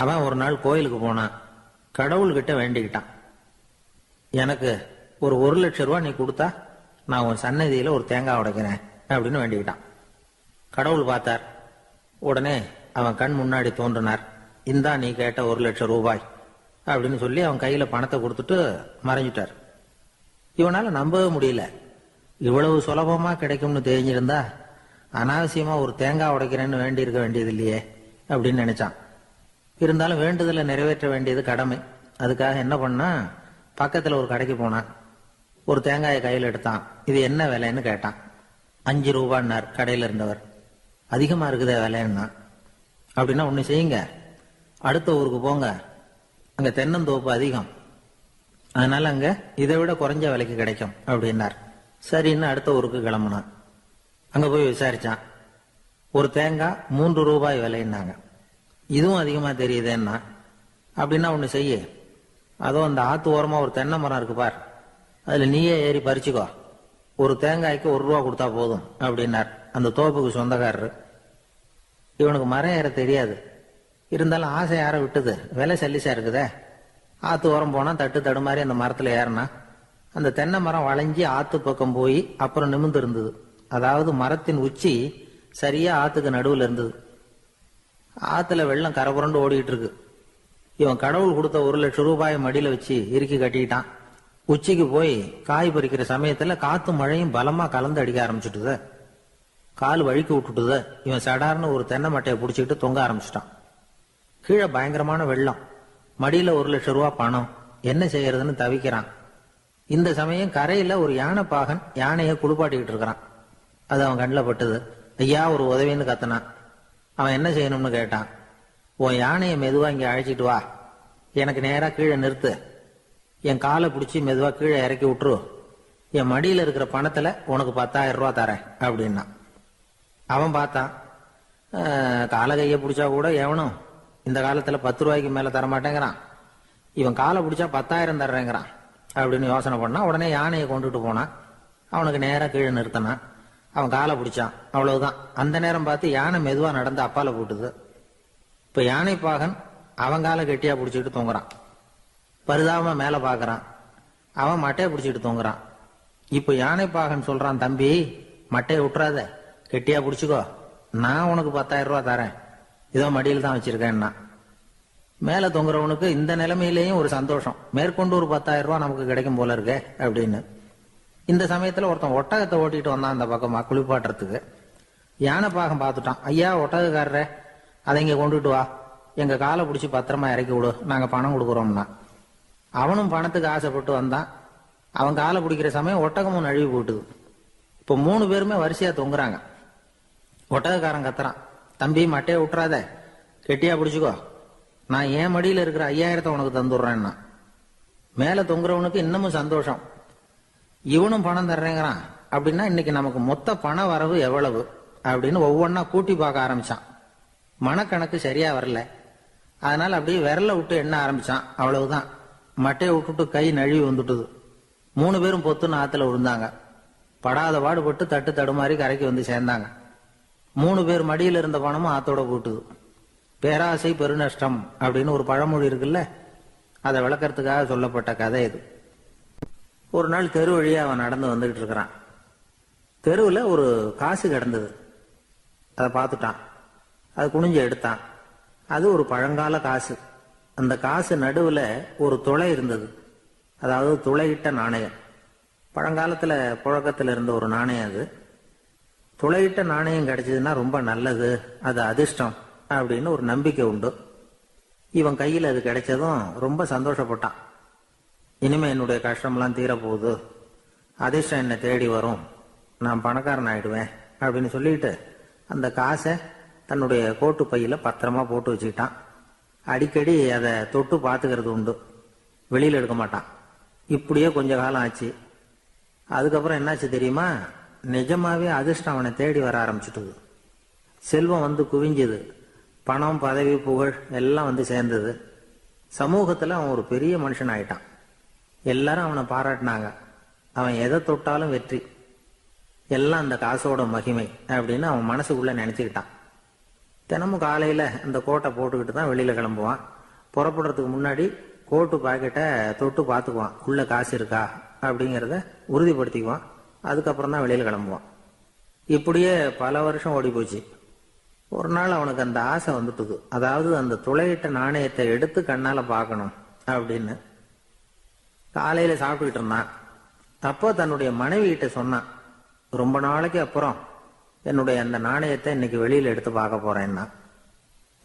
அவன் ஒரு நாள் கோயிலுக்கு போனான். கடவுள்கிட்ட வேண்டிக்கிட்டான், எனக்கு ஒரு 1,00,000 ரூபா நீ கொடுத்தா நான் உன் சன்னதியில ஒரு தேங்காய் உடைக்கிறேன் அப்படின்னு வேண்டிக்கிட்டான். கடவுள் பார்த்தார். உடனே அவன் கண் முன்னாடி தோன்றினார். இந்தா நீ கேட்ட 1,00,000 ரூபாய் அப்படின்னு சொல்லி அவன் கையில பணத்தை கொடுத்துட்டு மறைஞ்சிட்டார். இவனால நம்பவே முடியல. இவ்வளவு சுலபமா கிடைக்கும்னு தெரிஞ்சிருந்தா அனாவசியமா ஒரு தேங்காய் உடைக்கிறேன்னு வேண்டி இருக்க வேண்டியது இல்லையே அப்படின்னு நினைச்சான். இருந்தாலும் வேண்டுதலை நிறைவேற்ற வேண்டியது கடமை. அதுக்காக என்ன பண்ணா, பக்கத்துல ஒரு கடைக்கு போனான். ஒரு தேங்காயை கையில் எடுத்தான். இது என்ன விலைன்னு கேட்டான். 5 ரூபான்னார் கடையில இருந்தவர். அதிகமா இருக்குதே விலைன்னா. அப்படின்னா ஒண்ணு செய்யுங்க, அடுத்த ஊருக்கு போங்க, அங்க தென்னந்தோப்பு அதிகம், அதனால அங்க இதை விட குறைஞ்ச விலைக்கு கிடைக்கும் அப்படின்னார். சரின்னு அடுத்த ஊருக்கு கிளம்புனான். அங்க போய் விசாரிச்சான். ஒரு தேங்காய் 3 ரூபாய் விலைன்னாங்க. இதுவும் அதிகமா தெரியுதேன்னா. அப்படின்னா ஒண்ணு செய்ய, அதோ அந்த ஆத்து ஓரமா ஒரு தென்னை மரம் இருக்கு பார், அதுல நீயே ஏறி பறிச்சுக்கோ, ஒரு தேங்காய்க்கு 1 ரூபா கொடுத்தா போதும் அப்படின்னார் அந்த தோப்புக்கு சொந்தக்காரரு. இவனுக்கு மரம் ஏற தெரியாது, இருந்தாலும் ஆசை யார விட்டுது, விலை சல்லிசா இருக்குதே. ஆத்து ஓரம் போனா தட்டு தடுமாறி அந்த மரத்துல ஏறினா அந்த தென்னை மரம் வளைஞ்சி ஆத்து பக்கம் போய் அப்புறம் நிமிர்ந்து இருந்தது. அதாவது மரத்தின் உச்சி சரியா ஆத்துக்கு நடுவில் இருந்தது. ஆத்துல வெள்ளம் கரபுரண்டு ஓடிட்டு இருக்கு. இவன் கடவுள் கொடுத்த 1,00,000 ரூபாயை மடியில வச்சு இறுக்கி கட்டிக்கிட்டான். உச்சிக்கு போய் காய் பறிக்கிற சமயத்துல காத்து மழையும் பலமா கலந்து அடிக்க ஆரம்பிச்சுட்டுது. கால் வழுக்கி விட்டுட்டுது. இவன் சடார்னு ஒரு தென்னை மட்டையை பிடிச்சிக்கிட்டு தொங்க ஆரம்பிச்சிட்டான். கீழே பயங்கரமான வெள்ளம், மடியில 1,00,000 ரூபாய் பணம், என்ன செய்யறதுன்னு தவிக்கிறான். இந்த சமயம் கரையில ஒரு யானை பாகன் யானையை குளிப்பாட்டிக்கிட்டு இருக்கிறான். அது அவன் கண்ணில் பட்டுது. ஐயா ஒரு உதவின்னு கத்துனான். அவன் என்ன செய்யணும்னு கேட்டான். உன் யானையை மெதுவா இங்க அழைச்சிட்டு வா, எனக்கு நேரா கீழே நிறுத்து, என் காலை பிடிச்சி மெதுவா கீழே இறக்கி விட்டுரு, என் மடியில இருக்கிற பணத்துல உனக்கு 10,000 ரூபா தரேன் அப்படின்னா. அவன் பார்த்தான். காலை கையை பிடிச்சா கூட எவனும் இந்த காலத்துல 10 ரூபாய்க்கு மேல தரமாட்டேங்கிறான், இவன் காலை பிடிச்சா 10,000 தர்றேங்கிறான் அப்படின்னு யோசனை பண்ணா. உடனே யானையை கொண்டுட்டு போனான். அவனுக்கு நேரா கீழே நிறுத்தினான். அவன் காலை பிடிச்சான். அவ்வளவுதான். அந்த நேரம் பார்த்து யானை மெதுவா நடந்து அப்பால போட்டுது. இப்ப யானை பாகன் அவன் காலை கெட்டியா பிடிச்சிட்டு தொங்குறான். பரிதாபமா மேல பாக்குறான். அவன் மட்டையை பிடிச்சிட்டு தொங்குறான். இப்ப யானை பாகன் சொல்றான், தம்பி மட்டையை விட்டுறாத, கெட்டியா பிடிச்சுக்கோ, நான் உனக்கு 10,000 ரூபா தரேன், இதோ மடியில் தான் வச்சிருக்கேன்னா. மேல தொங்குறவனுக்கு இந்த நிலைமையிலேயும் ஒரு சந்தோஷம், மேற்கொண்டு ஒரு 10,000 ரூபா நமக்கு கிடைக்கும் போல இருக்கே அப்படின்னு. இந்த சமயத்துல ஒருத்தன் ஒட்டகத்தை ஓட்டிட்டு வந்தான் அந்த பக்கமா குளிப்பாட்டுறதுக்கு. யானை பாகம் பார்த்துட்டான். ஐயா ஒட்டகக்காரரே, அதை இங்க கொண்டுட்டு வா, எங்க காலை பிடிச்சி பத்திரமா இறக்கி விடு, நாங்க பணம் கொடுக்குறோம்னா. அவனும் பணத்துக்கு ஆசைப்பட்டு வந்தான். அவன் காலை பிடிக்கிற சமயம் ஒட்டகமும் நழுவி போட்டுது. இப்போ 3 பேருமே வரிசையா தொங்குறாங்க. ஒட்டகக்காரன் கத்துறான், தம்பி மட்டையை விட்டுறாத, கெட்டியா பிடிச்சுக்கோ, நான் என் மடியில இருக்கிற 5,000 உனக்கு தந்துடுறேன்னா. மேல தொங்குறவனுக்கு இன்னமும் சந்தோஷம், இவனும் பணம் தர்றேங்கிறான், அப்படின்னா இன்னைக்கு நமக்கு மொத்த பண வரவு எவ்வளவு அப்படின்னு ஒவ்வொன்னா கூட்டி பார்க்க ஆரம்பிச்சான். மனக்கணக்கு சரியா வரல. அதனால அப்படியே விரல விட்டு எண்ண ஆரம்பிச்சான். அவ்வளவுதான், மட்டையை விட்டுட்டு கை நழுவி வந்துட்டுது. 3 பேரும் பொத்துன்னு ஆத்துல விழுந்தாங்க. படாத பாடுபட்டு தட்டு தடுமாறி கரைக்கு வந்து சேர்ந்தாங்க. 3 பேர் மடியில் இருந்த பணமும் ஆத்தோட போட்டுது. பேராசை பெருநஷ்டம் அப்படின்னு ஒரு பழமொழி இருக்குல்ல, அதை விளக்கறதுக்காக சொல்லப்பட்ட கதை இது. ஒரு நாள் தெரு வழியா அவன் நடந்து வந்துகிட்டு இருக்கிறான். தெருவில் ஒரு காசு கிடந்தது. அதை பார்த்துட்டான். அது குனிஞ்சு எடுத்தான். அது ஒரு பழங்கால காசு. அந்த காசு நடுவில் ஒரு துளை இருந்தது. அதாவது துளையிட்ட நாணயம். பழங்காலத்தில் புழக்கத்தில் இருந்த ஒரு நாணயம் அது. துளையிட்ட நாணயம் கிடைச்சதுன்னா ரொம்ப நல்லது, அது அதிர்ஷ்டம் அப்படின்னு ஒரு நம்பிக்கை உண்டு. இவன் கையில் அது கிடைச்சதும் ரொம்ப சந்தோஷப்பட்டான். இனிமே என்னுடைய கஷ்டம்லாம் தீரப்போகுது, அதிர்ஷ்டம் என்னை தேடி வரும், நான் பணக்காரன் ஆயிடுவேன் அப்படின்னு சொல்லிட்டு அந்த காசை தன்னுடைய கோட்டு பையில பத்திரமா போட்டு வச்சுக்கிட்டான். அடிக்கடி அதை தொட்டு பார்த்துக்கிறது உண்டு, வெளியில் எடுக்க மாட்டான். இப்படியே கொஞ்ச காலம் ஆச்சு. அதுக்கப்புறம் என்னாச்சு தெரியுமா? நிஜமாவே அதிர்ஷ்டம் அவனை தேடி வர ஆரம்பிச்சுட்டுது. செல்வம் வந்து குவிஞ்சது. பணம், பதவி, புகழ் எல்லாம் வந்து சேர்ந்தது. சமூகத்தில் அவன் ஒரு பெரிய மனுஷன் ஆயிட்டான். எல்லாரும் அவனை பாராட்டினாங்க. அவன் எதை தொட்டாலும் வெற்றி, எல்லாம் அந்த காசோட மகிமை அப்படின்னு அவன் மனசுக்குள்ள நினைச்சுக்கிட்டான். தினமும் காலையில அந்த கோட்டை போட்டுக்கிட்டு தான் வெளியில கிளம்புவான். புறப்படுறதுக்கு முன்னாடி கோட்டு பாக்கெட்டை தொட்டு பார்த்துக்குவான், உள்ள காசு இருக்கா அப்படிங்கிறத உறுதிப்படுத்திக்குவான். அதுக்கப்புறம் தான் வெளியில கிளம்புவான். இப்படியே பல வருஷம் ஓடி போச்சு. ஒரு நாள் அவனுக்கு அந்த ஆசை வந்துட்டுது, அதாவது அந்த துளையிட்ட நாணயத்தை எடுத்து கண்ணால பார்க்கணும் அப்படின்னு. காலையில சாப்பிட்டுக்கிட்டு இருந்தான். அப்போ தன்னுடைய மனைவி கிட்ட சொன்னான், ரொம்ப நாளைக்கு அப்புறம் என்னுடைய அந்த நாணயத்தை இன்னைக்கு வெளியில எடுத்து பார்க்க போறேன்னா.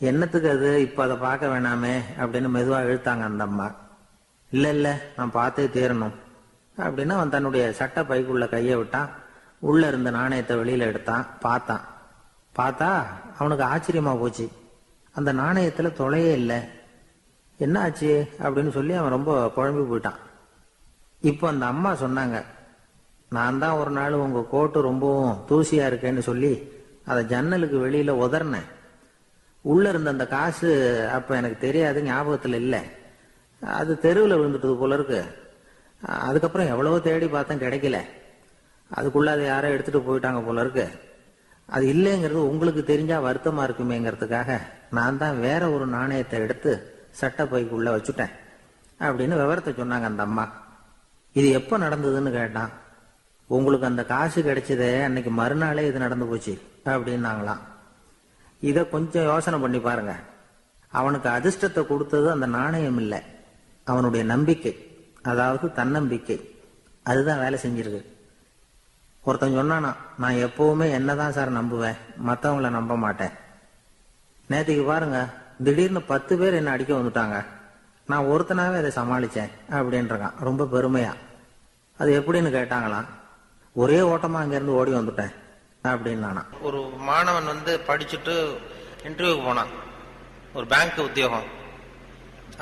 என்னத்துக்கு அது, இப்ப அதை பார்க்க வேணாமே அப்படின்னு மெதுவா இழுத்தாங்க அந்த அம்மா. இல்ல இல்ல, நான் பார்த்தே தீரணும் அப்படின்னு அவன் தன்னுடைய சட்டை பைக்குள்ள கையை விட்டான். உள்ள இருந்த நாணயத்தை வெளியில எடுத்தான். பார்த்தா அவனுக்கு ஆச்சரியமா போச்சு. அந்த நாணயத்துல தொலையே இல்லை. என்ன ஆச்சு அப்படின்னு சொல்லி அவன் ரொம்ப குழம்பி போயிட்டான். இப்போ அந்த அம்மா சொன்னாங்க, நான் தான் ஒரு நாள் உங்க கோட்டு ரொம்பவும் தூசியா இருக்கேன்னு சொல்லி அதை ஜன்னலுக்கு வெளியில உதறினேன். உள்ள இருந்த அந்த காசு அப்ப எனக்கு தெரியாது, ஞாபகத்துல இல்லை. அது தெருவில் விழுந்துட்டது போல இருக்கு. அதுக்கப்புறம் எவ்வளவோ தேடி பார்த்தேன், கிடைக்கல. அதுக்குள்ள அதை யாரோ எடுத்துட்டு போயிட்டாங்க போல இருக்கு. அது இல்லைங்கிறது உங்களுக்கு தெரிஞ்சா வருத்தமா இருக்குமேங்கிறதுக்காக நான் தான் வேற ஒரு நாணயத்தை எடுத்து சட்டை பைக்குள்ள வச்சுட்டேன் அப்படின்னு விவரத்தை சொன்னாங்க அந்த அம்மா. இது எப்ப நடந்ததுன்னு கேட்டான். உங்களுக்கு அந்த காசு கிடைச்சதே அன்னைக்கு மறுநாளே இது நடந்து போச்சு அப்படின்னாங்களாம். இத கொஞ்சம் யோசனை பண்ணி பாருங்க. அவனுக்கு அதிர்ஷ்டத்தை கொடுத்தது அந்த நாணயம் இல்லை, அவனுடைய நம்பிக்கை, அதாவது தன்னம்பிக்கை. அதுதான் வேலை செஞ்சிருக்கு. ஒருத்தன் சொன்னானா, நான் எப்பவுமே என்னதான் சார் நம்புவேன், மற்றவங்கள நம்ப மாட்டேன். நேற்றுக்கு பாருங்க, திடீர்னு 10 பேர் என்ன அடிக்க வந்துட்டாங்க, நான் ஒருத்தனாவே அதை சமாளிச்சேன் அப்படின்றான் ரொம்ப பெருமையா. அது எப்படின்னு கேட்டாங்களாம். ஒரே ஓட்டமா அங்கிருந்து ஓடி வந்துட்டேன் அப்படின்னு நானா. ஒரு மாணவன் படிச்சுட்டு இன்டர்வியூக்கு போனான், ஒரு பேங்க் உத்தியோகம்.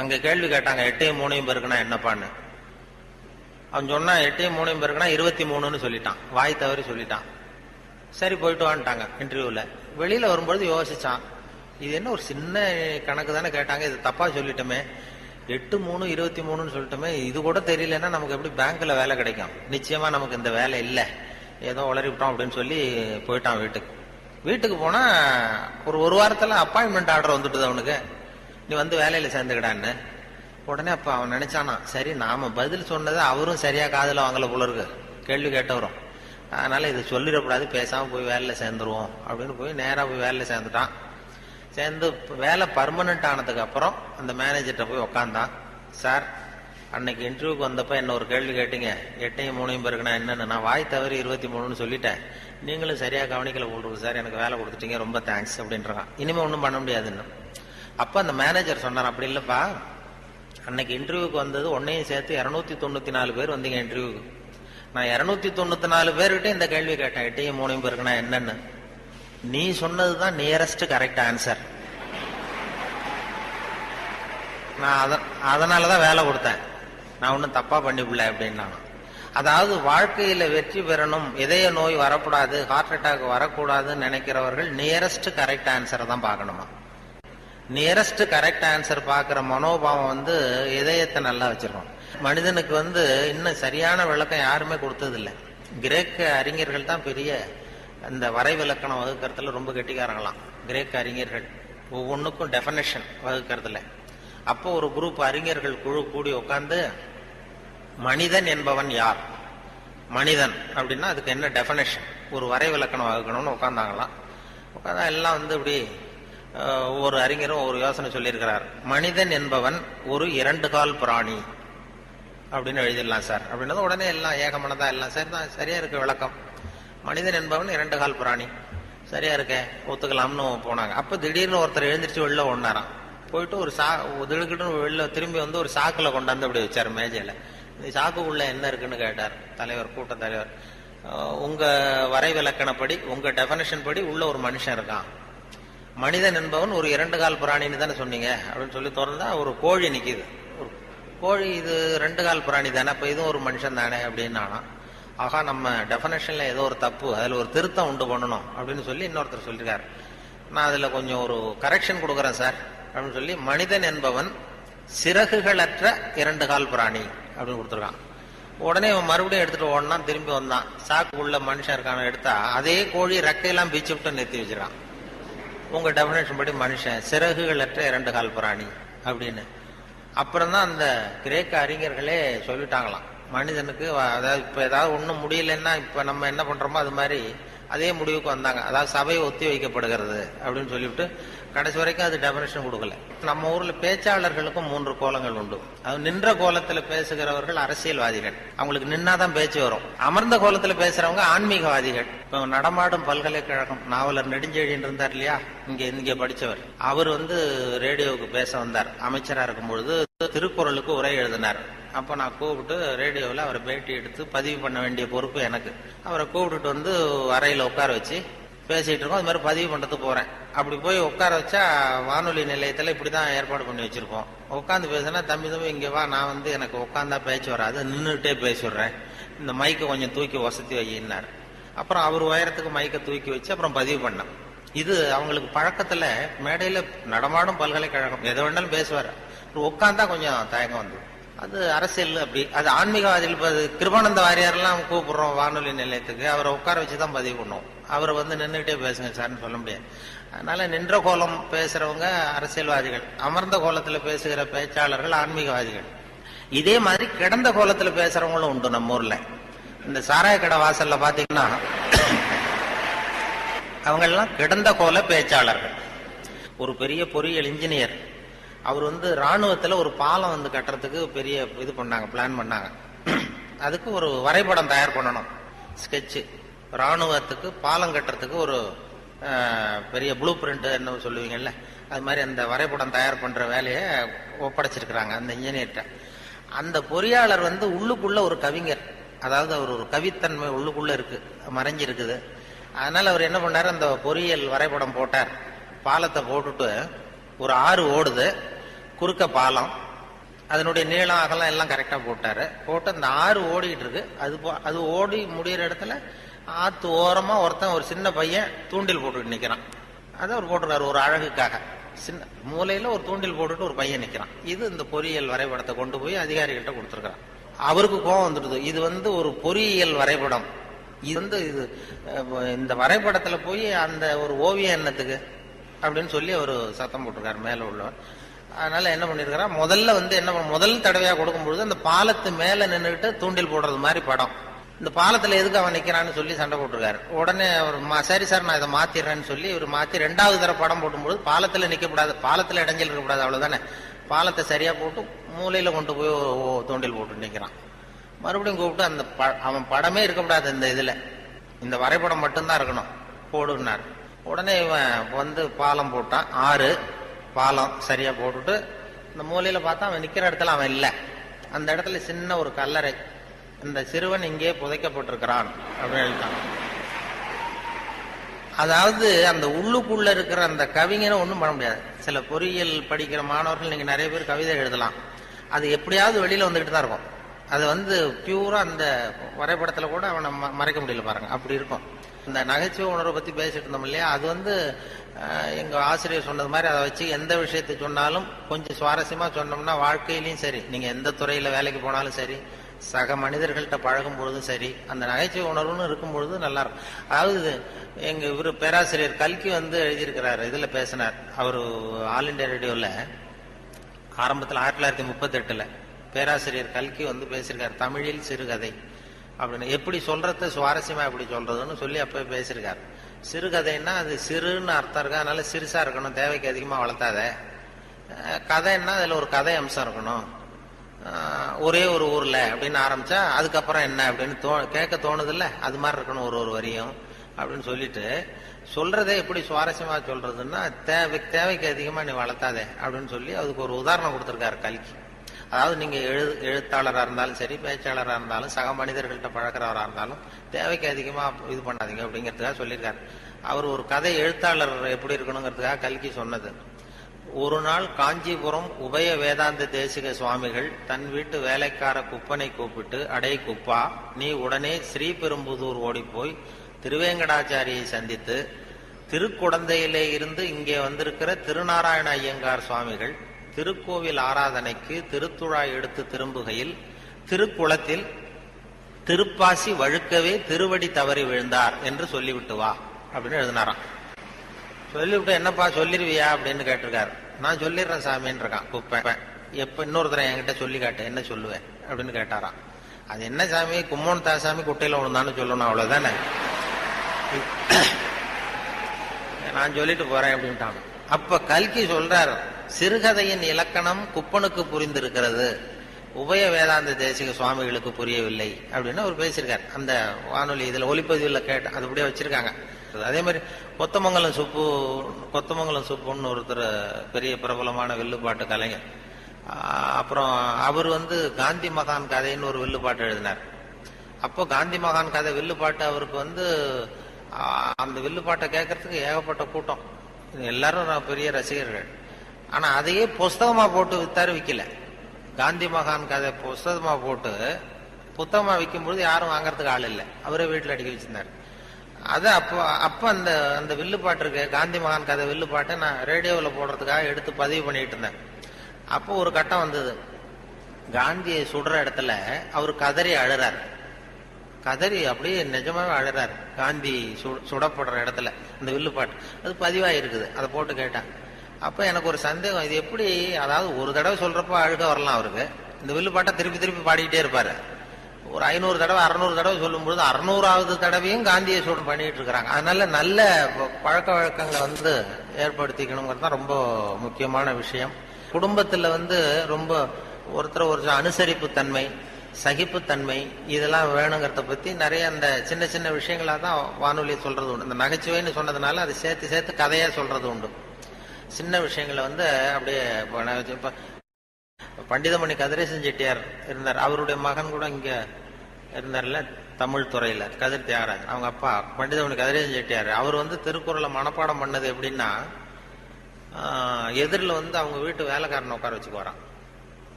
அங்க கேள்வி கேட்டாங்க, 8யும் 3யும் பேருக்குன்னா என்னப்பான்னு. அவன் சொன்னா 8யும் 3யும் பேருக்குன்னா 23ன்னு சொல்லிட்டான், வாய் தவறி சொல்லிட்டான். சரி போயிட்டு வான்ட்டாங்க இன்டர்வியூல. வெளியில வரும்பொழுது யோசிச்சான், இது என்ன ஒரு சின்ன கணக்கு தானே கேட்டாங்க, இது தப்பா சொல்லிட்டோமே, 8 3 23ன்னு சொல்லிட்டோமே, இது கூட தெரியலன்னா நமக்கு எப்படி பேங்க்ல வேலை கிடைக்கும், நிச்சயமா நமக்கு இந்த வேலை இல்லை, ஏதோ உளறிவிட்டோம் அப்படின்னு சொல்லி போயிட்டான் வீட்டுக்கு. வீட்டுக்கு போனா ஒரு வாரத்துல அப்பாயின்மெண்ட் ஆர்டர் வந்துட்டுது அவனுக்கு, நீ வேலையில சேர்ந்துக்கிடான்னு. உடனே அப்ப அவன் நினைச்சானா, சரி நாம பதில் சொன்னதை அவரும் சரியா காதுல வாங்கல போல இருக்கு, கேள்வி கேட்டவரும், அதனால இதை சொல்லிடக்கூடாது, பேசாம போய் வேலையில சேர்ந்துருவோம் அப்படின்னு போய் நேரா போய் வேலையில சேர்ந்துட்டான். சேர்ந்து வேலை பர்மனன்ட் ஆனதுக்கு அப்புறம் அந்த மேனேஜர்கிட்ட போய் உக்காந்தான். சார், அன்னைக்கு இன்டர்வியூக்கு வந்தப்ப என்ன ஒரு கேள்வி கேட்டீங்க, 8யும் 3யும் பேருக்குன்னா என்னன்னு, நான் வாய் தவறி 23ன்னு சொல்லிட்டேன், நீங்களும் சரியா கவனிக்கல போட்டுருக்கு சார், எனக்கு வேலை கொடுத்துட்டீங்க, ரொம்ப தேங்க்ஸ் அப்படின்றான். இனிமே ஒன்றும் பண்ண முடியாதுன்னு. அப்ப அந்த மேனேஜர் சொன்னார், அப்படி இல்லப்பா, அன்னைக்கு இன்டர்வியூக்கு வந்தது உன்னையும் சேர்த்து 294 பேர் வந்தீங்க இன்டர்வியூக்கு. நான் 294 பேர்கிட்ட இந்த கேள்வி கேட்டேன், 8யும் 3யும் பேருக்குன்னா என்னன்னு. நீ சொன்னதுதான் நியரஸ்ட் கரெக்ட் ஆன்சர். நான் அதனாலதான் வேலை கொடுத்தேன், நான் ஒன்னும் தப்பா பண்ணிவிடல அப்படின்னா. அதாவது வாழ்க்கையில வெற்றி பெறணும், இதய நோய் வரக்கூடாது, ஹார்ட் அட்டாக் வரக்கூடாதுன்னு நினைக்கிறவர்கள் நியரஸ்ட் கரெக்ட் ஆன்சரை தான் பார்க்கணுமா. நியரஸ்ட் கரெக்ட் ஆன்சர் பார்க்கிற மனோபாவம் இதயத்தை நல்லா வச்சிருக்கோம். மனிதனுக்கு இன்னும் சரியான விளக்கம் யாருமே கொடுத்தது இல்லை. கிரேக்க அறிஞர்கள் தான் பெரிய அந்த வரைவிலக்கணம் வகுக்கிறதுல ரொம்ப கெட்டிக்காரங்களாம். கிரேக்க அறிஞர்கள் ஒவ்வொன்றுக்கும் டெஃபனேஷன் வகுக்கிறதுல. அப்போ ஒரு குரூப் அறிஞர்கள் குழு கூடி உட்கார்ந்து, மனிதன் என்பவன் யார், மனிதன் அப்படின்னா அதுக்கு என்ன டெஃபனேஷன், ஒரு வரைவிலக்கணம் வகுக்கணும்னு உட்கார்ந்தாங்களாம். உட்காந்தா எல்லாம் இப்படி ஒவ்வொரு அறிஞரும் ஒரு யோசனை சொல்லியிருக்கிறார். மனிதன் என்பவன் ஒரு 2 கால் பிராணி அப்படின்னு எழுதிடலாம் சார் அப்படின்னது. உடனே எல்லாம் ஏகமனதா எல்லாம் சரி தான், சரியா இருக்கு விளக்கம். மனிதன் என்பவன் 2 கால் பிராணி, சரியா இருக்க, ஒத்துக்கலாம்னு போனாங்க. அப்ப திடீர்னு ஒருத்தர் எழுந்திரிச்சு வெளில ஒன்னாராம். போயிட்டு ஒரு திடுக்கிட்டு வெளில திரும்பி ஒரு சாக்குல கொண்டாந்து அப்படி வச்சாரு மேஜையில. இந்த சாக்குக்குள்ள என்ன இருக்குன்னு கேட்டார் தலைவர், கூட்ட தலைவர். உங்க வரைவிலக்கணப்படி, உங்க டெபனிஷன் படி உள்ள ஒரு மனுஷன் இருக்கான். மனிதன் என்பவன் ஒரு 2 கால் பிராணின்னு தானே சொன்னீங்க அப்படின்னு சொல்லி திறந்தா ஒரு கோழி நிக்குது. ஒரு கோழி, இது 2 கால் பிராணி தானே, அப்ப இதுவும் ஒரு மனுஷன் தானே அப்படின்னு. ஆகா, நம்ம டெபனிஷன்ல ஏதோ ஒரு தப்பு, அதுல ஒரு திருத்தம் உண்டு பண்ணணும் அப்படின்னு சொல்லி இன்னொருத்தர் சொல்லியிருக்காரு. நான் அதுல கொஞ்சம் ஒரு கரெக்ஷன் கொடுக்குறேன் சார் அப்படின்னு சொல்லி, மனிதன் என்பவன் சிறகுகளற்ற 2 கால் பிராணி அப்படின்னு கொடுத்துருக்கான். உடனே அவன் மறுபடியும் எடுத்துட்டு ஓடனா, திரும்பி வந்தான், சாக்கு உள்ள மனுஷன் இருக்கான எடுத்தா அதே கோழி ரெக்கையெல்லாம் பீச்சு விட்டு நிறுத்தி வச்சிருக்கான். உங்க டெபினேஷன் படி மனுஷன் சிறகுகளற்ற 2 கால் பிராணி அப்படின்னு. அப்புறம் தான் அந்த கிரேக்க அறிஞர்களே சொல்லிட்டாங்களாம், மனிதனுக்கு அதாவது இப்ப ஏதாவது ஒண்ணும் முடியலன்னா இப்ப நம்ம என்ன பண்றோமோ அது மாதிரி அதே முடிவுக்கு வந்தாங்க. அதாவது சபை ஒத்தி வைக்கப்படுகிறது அப்படின்னு சொல்லிவிட்டு கடைசி வரைக்கும் அது டெபினேஷன் கொடுக்கல. நம்ம ஊர்ல பேச்சாளர்களுக்கும் 3 கோலங்கள் உண்டு. அது நின்ற கோலத்துல பேசுகிறவர்கள் அரசியல்வாதிகள், அவங்களுக்கு நின்னாதான் பேச்சு வரும். அமர்ந்த கோலத்துல பேசுறவங்க ஆன்மீகவாதிகள். இப்ப நடமாடும் பல்கலைக்கழகம் நாவலர் நெடுஞ்செழியன் இருந்தார் இல்லையா, இங்க படிச்சவர். அவர் ரேடியோவுக்கு பேச வந்தார். அமைச்சரா இருக்கும் பொழுது திருக்குறளுக்கு உரை எழுதினார். அப்ப நான் கூப்பிட்டு ரேடியோவில் அவரை பேட்டி எடுத்து பதிவு பண்ண வேண்டிய பொறுப்பு எனக்கு. அவரை கூப்பிட்டுட்டு அறையில உட்கார வச்சு பேசிட்டு இருக்கோம். அது மாதிரி பதிவு பண்றதுக்கு போறேன். அப்படி போய் உட்கார வச்சா வானொலி நிலையத்துல இப்படிதான் ஏற்பாடு பண்ணி வச்சிருக்கோம். உட்காந்து பேசுனா, தம்பி இங்க வா, நான் எனக்கு உட்காந்தா பேச்சு வராது, நின்றுட்டே பேசிடுறேன், இந்த மைக்கை கொஞ்சம் தூக்கி வசதி வையினார். அப்புறம் அவர் உயரத்துக்கு மைக்கை தூக்கி வச்சு அப்புறம் பதிவு பண்ணேன். இது அவங்களுக்கு பழக்கத்துல மேடையில நடமாடும் பல்கலைக்கழகம் எதை வேணாலும் பேசுவார். உட்காந்தா கொஞ்சம் தயக்கம் வந்து அது அரசியல் அப்படி. அது ஆன்மீகவாதிகள் கிருபானந்த வாரியாரெல்லாம் கூப்பிடுறோம் வானொலி நிலையத்துக்கு, அவரை உட்கார வச்சுதான் பதிவு பண்ணுவோம். அவரை நின்றுகிட்டே பேசுங்க சார்னு சொல்ல முடியாது. அதனால நின்ற கோலம் பேசுறவங்க அரசியல்வாதிகள், அமர்ந்த கோலத்துல பேசுகிற பேச்சாளர்கள் ஆன்மீகவாதிகள். இதே மாதிரி கிடந்த கோலத்துல பேசுறவங்களும் உண்டு நம்ம ஊர்ல. இந்த சாராய கடை வாசல்ல பாத்தீங்கன்னா அவங்க எல்லாம் கிடந்த கோல பேச்சாளர்கள். ஒரு பெரிய பொறியியல் இன்ஜினியர், அவர் ராணுவத்துல ஒரு பாலம் கட்டுறதுக்கு பெரிய இது பண்ணாங்க, பிளான் பண்ணாங்க. அதுக்கு ஒரு வரைபடம் தயார் பண்ணணும், ஸ்கெட்ச். ராணுவத்துக்கு பாலம் கட்டுறதுக்கு ஒரு பெரிய ப்ளூ பிரிண்ட் என்ன சொல்லுவீங்கல்ல, அது மாதிரி அந்த வரைபடம் தயார் பண்ற வேலையை ஒப்படைச்சிருக்கிறாங்க அந்த இன்ஜினியர்கிட்ட. அந்த பொறியாளர் உள்ளுக்குள்ள ஒரு கவிஞர், அதாவது அவர் ஒரு கவித்தன்மை உள்ளுக்குள்ள இருக்கு, மறைஞ்சிருக்குது. அதனால அவர் என்ன பண்ணாரு, அந்த பொறியியல் வரைபடம் போட்டார். பாலத்தை போட்டுட்டு ஒரு ஆறு ஓடுது, குறுக்க பாலம், அதனுடைய நீளம் அகலம் எல்லாம் கரெக்டா போட்டாரு. போட்டு அந்த ஆறு ஓடிட்டு இருக்கு. அது ஓடி முடிகிற இடத்துல ஆத்து ஓரமா ஒருத்தன், ஒரு சின்ன பையன் தூண்டில் போட்டுட்டு நிக்கிறான். அதை அவர் போட்டுருக்காரு ஒரு அழகுக்காக. சின்ன மூலையில ஒரு தூண்டில் போட்டுட்டு ஒரு பையன் நிக்கிறான். இது இந்த பொறியியல் வரைபடத்தை கொண்டு போய் அதிகாரிகிட்ட கொடுத்துருக்கான். அவருக்கு கோபம் வந்துடுது, இது ஒரு பொறியியல் வரைபடம், இது இந்த வரைபடத்துல போய் அந்த ஒரு ஓவியம் என்னத்துக்கு அப்படின்னு சொல்லி அவர் சத்தம் போட்டிருக்காரு மேல உள்ளவர். அதனால என்ன பண்ணிருக்காரு, முதல்ல முதல் தடவையா கொடுக்கும்பொழுது அந்த பாலத்து மேல நின்றுட்டு தூண்டில் போடுறது மாதிரி படம். இந்த பாலத்துல எதுக்கு அவன் நிக்கிறான்னு சொல்லி சண்டை போட்டிருக்காரு. உடனே அவர் சரி சார் நான் இதை மாத்திடுறேன்னு சொல்லி இவர் மாத்தி 2வது தடவை படம் போடும்போது பாலத்துல நிக்கப்படாது, பாலத்துல இடைஞ்சல் இருக்கக்கூடாது, அவ்வளவுதானே. பாலத்தை சரியா போட்டு மூலையில கொண்டு போய் தூண்டில் போட்டு நிக்கிறான். மறுபடியும் கூப்பிட்டு அந்த அவன் படமே இருக்கக்கூடாது, இந்த இதுல இந்த வரைபடம் மட்டும்தான் இருக்கணும், போடுனார். உடனே இவன் பாலம் போட்டான். 6 பாலம் சரியா போட்டுட்டு இந்த மூலையில பார்த்தா அவன் நிக்கிற இடத்துல அவன் இல்லை. அந்த இடத்துல சின்ன ஒரு கல்லறை, இந்த சிறுவன் இங்கே புதைக்கப்பட்டிருக்கிறான் அப்படின்னு எழுதிட்டான். அதாவது அந்த உள்ளுக்குள்ள இருக்கிற அந்த கவிஞனை ஒன்றும் பண்ண முடியாது. சில பொறியியல் படிக்கிற மாணவர்கள் நீங்க நிறைய பேர் கவிதை எழுதலாம், அது எப்படியாவது வெளியில வந்துகிட்டு தான் இருக்கும். அது பியூரா அந்த வரைபடத்துல கூட அவனை மறைக்க முடியல பாருங்க, அப்படி இருக்கும். இந்த நகைச்சுவை உணர்வை பத்தி பேசிட்டு இருந்தோம் இல்லையா, அது எங்க ஆசிரியர் சொன்னது மாதிரி அதை வச்சு எந்த விஷயத்தை சொன்னாலும் கொஞ்சம் சுவாரஸ்யமா சொன்னோம்னா வாழ்க்கையிலையும் சரி, நீங்க எந்த துறையில வேலைக்கு போனாலும் சரி, சக மனிதர்கள்ட்ட பழகும் பொழுதும் சரி, அந்த நகைச்சுவை உணர்வுன்னு இருக்கும் பொழுது நல்லா இருக்கும். அதாவது எங்க இவரு பேராசிரியர் கல்கி எழுதியிருக்கிறாரு, இதுல பேசினார். அவரு ஆல் இண்டியா ரேடியோல ஆரம்பத்தில் 1938 பேராசிரியர் கல்கி பேசியிருக்காரு, தமிழில் சிறுகதை அப்படின்னு. எப்படி சொல்றத சுவாரஸ்யமா எப்படி சொல்றதுன்னு சொல்லி அப்ப பேசியிருக்காரு. சிறுகதைன்னா அது சிறுன்னு அர்த்தம் இருக்கு, அதனால சிறுசா இருக்கணும், தேவைக்கு அதிகமா வளர்த்தாத. கதைன்னா அதுல ஒரு கதை அம்சம் இருக்கணும். ஒரே ஒரு ஊர்ல அப்படின்னு ஆரம்பிச்சா அதுக்கப்புறம் என்ன அப்படின்னு கேட்க தோணுது இல்ல, அது மாதிரி இருக்கணும் ஒரு வரியும் அப்படின்னு சொல்லிட்டு, சொல்றதே எப்படி சுவாரஸ்யமா சொல்றதுன்னா தேவைக்கு அதிகமா நீ வளர்த்தாதே அப்படின்னு சொல்லி அதுக்கு ஒரு உதாரணம் கொடுத்திருக்காரு கல்கி. அதாவது நீங்க எழுத்தாளராக இருந்தாலும் சரி, பேச்சாளராக இருந்தாலும், சக மனிதர்கள்ட்ட பழக்கிறவராக இருந்தாலும் தேவைக்கு அதிகமா இது பண்ணாதீங்க அப்படிங்கிறதுக்காக சொல்லியிருக்காரு. அவர் ஒரு கதை எழுத்தாளர் எப்படி இருக்கணுங்கிறதுக்காக கல்கி சொன்னது. ஒரு நாள் காஞ்சிபுரம் உபய வேதாந்த தேசிக சுவாமிகள் தன் வீட்டு வேலைக்கார குப்பனை கூப்பிட்டு, அடே குப்பா, நீ உடனே ஸ்ரீபெரும்புதூர் ஓடிப்போய் திருவேங்கடாச்சாரியை சந்தித்து திருக்குடந்தையிலே இருந்து இங்கே வந்திருக்கிற திருநாராயண ஐயங்கார் சுவாமிகள் திருக்கோவில் ஆராதனைக்கு திருத்துழாய் எடுத்து திரும்புகையில் திருக்குளத்தில் திருப்பாசி வழுக்கவே திருவடி தவறி விழுந்தார் என்று சொல்லிவிட்டு வா அப்படின்னு எழுதினாராம். சொல்லிவிட்டு என்னப்பா சொல்லிருவியா அப்படின்னு கேட்டிருக்காரு. நான் சொல்லிடுறேன் சாமின்னு இருக்கான் குப்பை. எப்ப இன்னொருத்தரை என்கிட்ட சொல்லி காட்டு, என்ன சொல்லுவேன் அப்படின்னு கேட்டாராம். அது என்ன சாமி, கும்மோன் தாசாமி குட்டையில ஒண்ணுதான்னு சொல்லணும், அவ்வளவுதானே. நான் சொல்லிட்டு போறேன் அப்படின்ட்டாங்க. அப்ப கல்கி சொல்றார், சிறுகதையின் இலக்கணம் குப்பனுக்கு புரிந்திருக்கிறது, உபய வேதாந்த தேசிக சுவாமிகளுக்கு புரியவில்லை அப்படின்னு அவர் பேசியிருக்காரு. அந்த வானொலி இதுல ஒலிப்பதிவுல கேட்ட அது அப்படியே வச்சிருக்காங்க. அதே மாதிரி கொத்தமங்கலம் சுப்புன்னு ஒருத்தர் பெரிய பிரபலமான வில்லுப்பாட்டு கலைஞர். அப்புறம் அவர் காந்தி மகான் கதைன்னு ஒரு வில்லுப்பாட்டு எழுதினார். அப்போ காந்தி மகான் கதை வில்லுப்பாட்டு அவருக்கு அந்த வில்லுப்பாட்டை கேட்கறதுக்கு ஏகப்பட்ட கூட்டம், எல்லாரும் பெரிய ரசிகர்கள். ஆனா அதையே புஸ்தகமா போட்டு வித்தாரு, விக்கல. காந்தி மகான் கதை புஸ்தகமா போட்டு புத்தகமா விற்கும்போது யாரும் வாங்கறதுக்கு ஆள் இல்லை, அவரே வீட்டில் அடிக்க வச்சிருந்தாரு. அது அப்ப அந்த வில்லுப்பாட்டு இருக்கு, காந்தி மகான் கதை வில்லுப்பாட்டை நான் ரேடியோவில் போடுறதுக்காக எடுத்து பதிவு பண்ணிட்டு இருந்தேன். அப்போ ஒரு கட்டம் வந்தது, காந்தியை சுடுற இடத்துல அவர் கதறி அழுறாரு. கதறி அப்படியே நிஜமாவே அழுறாரு காந்தி சுடப்படுற இடத்துல. அந்த வில்லுப்பாட்டு அது பதிவாயிருக்குது, அதை போட்டு கேட்டேன். அப்ப எனக்கு ஒரு சந்தேகம், இது எப்படி, அதாவது ஒரு தடவை சொல்றப்ப அழுக வரலாம் அவருக்கு, இந்த வில்லுப்பாட்டை திருப்பி திருப்பி பாடிக்கிட்டே இருப்பாரு. ஒரு 500 தடவை 600 தடவை சொல்லும் பொழுது 600வது தடவையும் காந்தியை சூடு பண்ணிட்டு இருக்கிறாங்க. அதனால நல்ல பழக்க வழக்கங்களை ஏற்படுத்திக்கணுங்கிறது தான் ரொம்ப முக்கியமான விஷயம். குடும்பத்துல ரொம்ப ஒருத்தர் ஒரு அனுசரிப்பு தன்மை, சகிப்புத்தன்மை இதெல்லாம் வேணுங்கிறத பத்தி நிறைய அந்த சின்ன சின்ன விஷயங்களா தான் வானொலியை சொல்றது உண்டு. இந்த நகைச்சுவைன்னு சொன்னதுனால அதை சேர்த்து சேர்த்து கதையா சொல்றது உண்டு. சின்ன விஷயங்களை அப்படியே இப்ப பண்டிதமணி கதிரேசன் செட்டியார் இருந்தார், அவருடைய மகன் கூட இங்க இருந்தார்ல தமிழ் துறையில, கதிர் தியாகராஜன். அவங்க அப்பா பண்டிதமணி கதிரேசன் செட்டியார். அவர் திருக்குறளை மனப்பாடம் பண்ணது எப்படின்னா, எதிரில் அவங்க வீட்டு வேலைக்காரனை உட்கார வச்சுக்குவாராம்.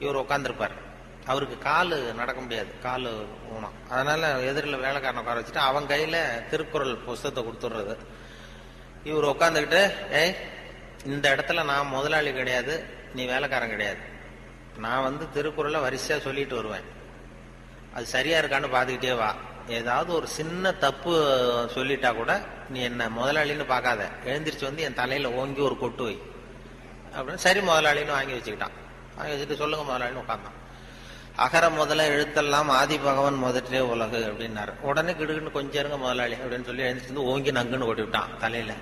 இவர் உட்காந்துருப்பார், அவருக்கு காலு நடக்க முடியாது, காலு ஊனம். அதனால எதிரில் வேலைக்காரனை உட்கார வச்சுட்டு அவன் கையில திருக்குறள் புஸ்தகத்தை கொடுத்துடுறது. இவர் உட்காந்துக்கிட்டு, இந்த இடத்துல நான் முதலாளி கிடையாது, நீ வேலைக்காரன் கிடையாது, நான் திருக்குறளை வரிசையா சொல்லிட்டு வருவேன், அது சரியா இருக்கான்னு பாத்துக்கிட்டே வா, ஏதாவது ஒரு சின்ன தப்பு சொல்லிட்டா கூட நீ என்ன முதலாளின்னு பார்க்காத, எழுந்திரிச்சு என் தலையில ஓங்கி ஒரு கொட்டு வை அப்படின்னு. சரி முதலாளின்னு வாங்கி வச்சுக்கிட்டான். வாங்கி வச்சுட்டு சொல்லுங்க முதலாளின்னு உட்கார்ந்தான். அகர முதல எழுத்தெல்லாம் ஆதி பகவன் முதற்றே உலகு அப்படின்னாரு. உடனே கிடுக்குன்னு கொஞ்சம் இருங்க முதலாளி அப்படின்னு சொல்லி எழுந்திரிச்சு ஓங்கி நங்குன்னு கொட்டி விட்டான் தலையில.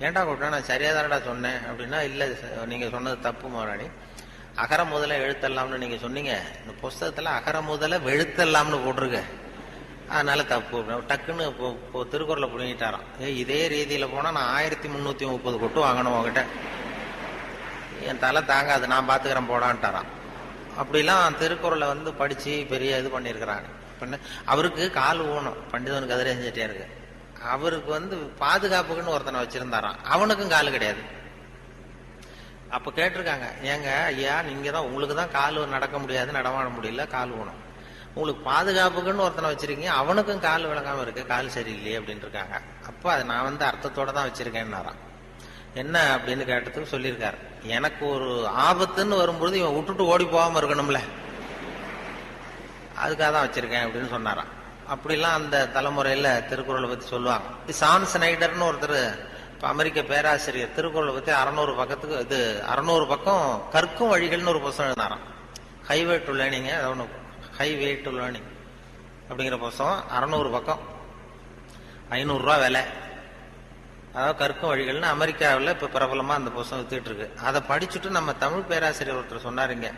ஏன்டா கொட்டினா, நான் சரியாதானடா சொன்னேன் அப்படின்னா, இல்ல நீங்க சொன்னது தப்பு முதலாளி, அகர முதல எழுத்தெல்லாம்னு நீங்க சொன்னீங்க, இந்த புஸ்தகத்துல அகர முதல வெழுத்தெல்லாம்னு போட்டிருக்கு, அதனால தப்பு. டக்குன்னு திருக்குறளை புரிஞ்சிட்டாராம். இதே ரீதியில போனா நான் 1330 கொட்டு வாங்கணும் உங்ககிட்ட, என் தலை தாங்காது, நான் பாத்துக்கிறேன் போடான்ட்டாராம். அப்படிலாம் திருக்குறளை படிச்சு பெரிய இது பண்ணிருக்கிறாங்க. அவருக்கு கால் ஊனம், பண்டிதன் கதிரேசன் செட்டியாருக்கு. அவருக்கு பாதுகாப்புக்குன்னு ஒருத்தனை வச்சிருந்தாராம், அவனுக்கும் கால் கிடையாது. அப்ப கேட்டிருக்காங்க, ஏங்க ஐயா நீங்க தான், உங்களுக்கு தான் கால் நடக்க முடியாது, நடமாட முடியல, கால் ஊனம், உங்களுக்கு பாதுகாப்புக்குன்னு ஒருத்தனை வச்சிருக்கீங்க, அவனுக்கும் கால் விளங்காம இருக்கு, கால் சரியில்லையே அப்படின்னு இருக்காங்க. அப்ப அதை நான் அர்த்தத்தோட தான் வச்சிருக்கேன்னாராம். என்ன அப்படின்னு கேட்டதுக்கு சொல்லியிருக்காரு, எனக்கு ஒரு ஆபத்துன்னு வரும்பொழுது இவன் விட்டுட்டு ஓடி போகாம இருக்கணும்ல, அதுக்காக தான் வச்சிருக்கேன் அப்படின்னு சொன்னாராம். அப்படிலாம் அந்த தலைமுறையில திருக்குறளை பத்தி சொல்லுவாங்க. சான் ஸ்னைடர்னு ஒருத்தர் அமெரிக்க பேராசிரியர் திருக்குறளை பத்தி 600 பக்கத்துக்கு 600 பக்கம் கற்கும் வழிகள்னு ஒரு புத்தகம் எழுதினாராம். Highway to learning, highway to learning அப்படிங்கிற புத்தகம் 600 பக்கம், 500 ரூபா விலை. அதாவது கற்கும் வழிகள்னு அமெரிக்காவில் இப்ப பிரபலமா அந்த புத்தகம் வித்துட்டு இருக்கு. அதை படிச்சுட்டு நம்ம தமிழ் பேராசிரியர் ஒருத்தர் சொன்னாருங்க,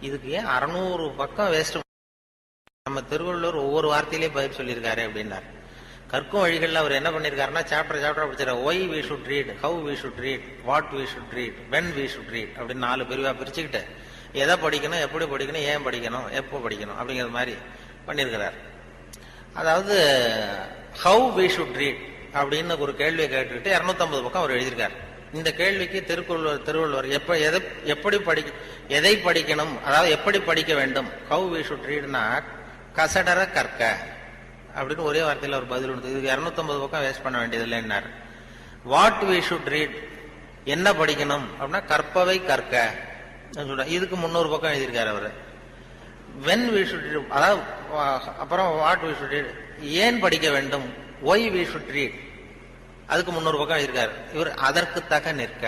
இதுக்கு ஏன் 600 பக்கம் வேஸ்ட், நம்ம திருவள்ளுவர் ஒவ்வொரு வார்த்தையிலேயே பதில் சொல்லியிருக்காரு அப்படின்னாரு. கற்கும் வழிகள்ல அவர் என்ன பண்ணிருக்காருன்னா, சாப்டர் படிச்சாரு. Why we should read, how we should read, what we should read, when we should read அப்படின்னு 4 பிரிவா பிரிச்சுக்கிட்டு எதை படிக்கணும், எப்படி படிக்கணும், ஏன் படிக்கணும், எப்போ படிக்கணும் அப்படிங்கிற மாதிரி பண்ணிருக்கிறார். அதாவது ஹவு வி ஷுட் ரீட் அப்படின்னு ஒரு கேள்வியை கேட்டுக்கிட்டு 250 பக்கம் அவர் எழுதியிருக்காரு. இந்த கேள்விக்கு திருவள்ளுவர் எதை படிக்கணும், அதாவது எப்படி படிக்க வேண்டும், ஹவு வி ஷுட் ரீட்னா கசடர கற்க அப்படின்னு ஒரே வார்த்தையில் ஒரு பதில் உண்டு. இதுக்கு 250 பக்கம் வேஸ்ட் பண்ண வேண்டியது இல்லைன்னாரு. வாட் வி ஷுட் ரீட், என்ன படிக்கணும் அப்படின்னா கற்பவை கற்க, இதுக்கு 300 பக்கம் எழுதியிருக்காரு அவரு. வென் வி ஷுட் ரீட், அதாவது அப்புறம் வாட் வி ஷுட் ரீட், ஏன் படிக்க வேண்டும், ஒய் வி ஷுட் ரீட், அதுக்கு 300 பக்கம் எழுதியிருக்காரு. இவர் அதற்கு தக நிற்க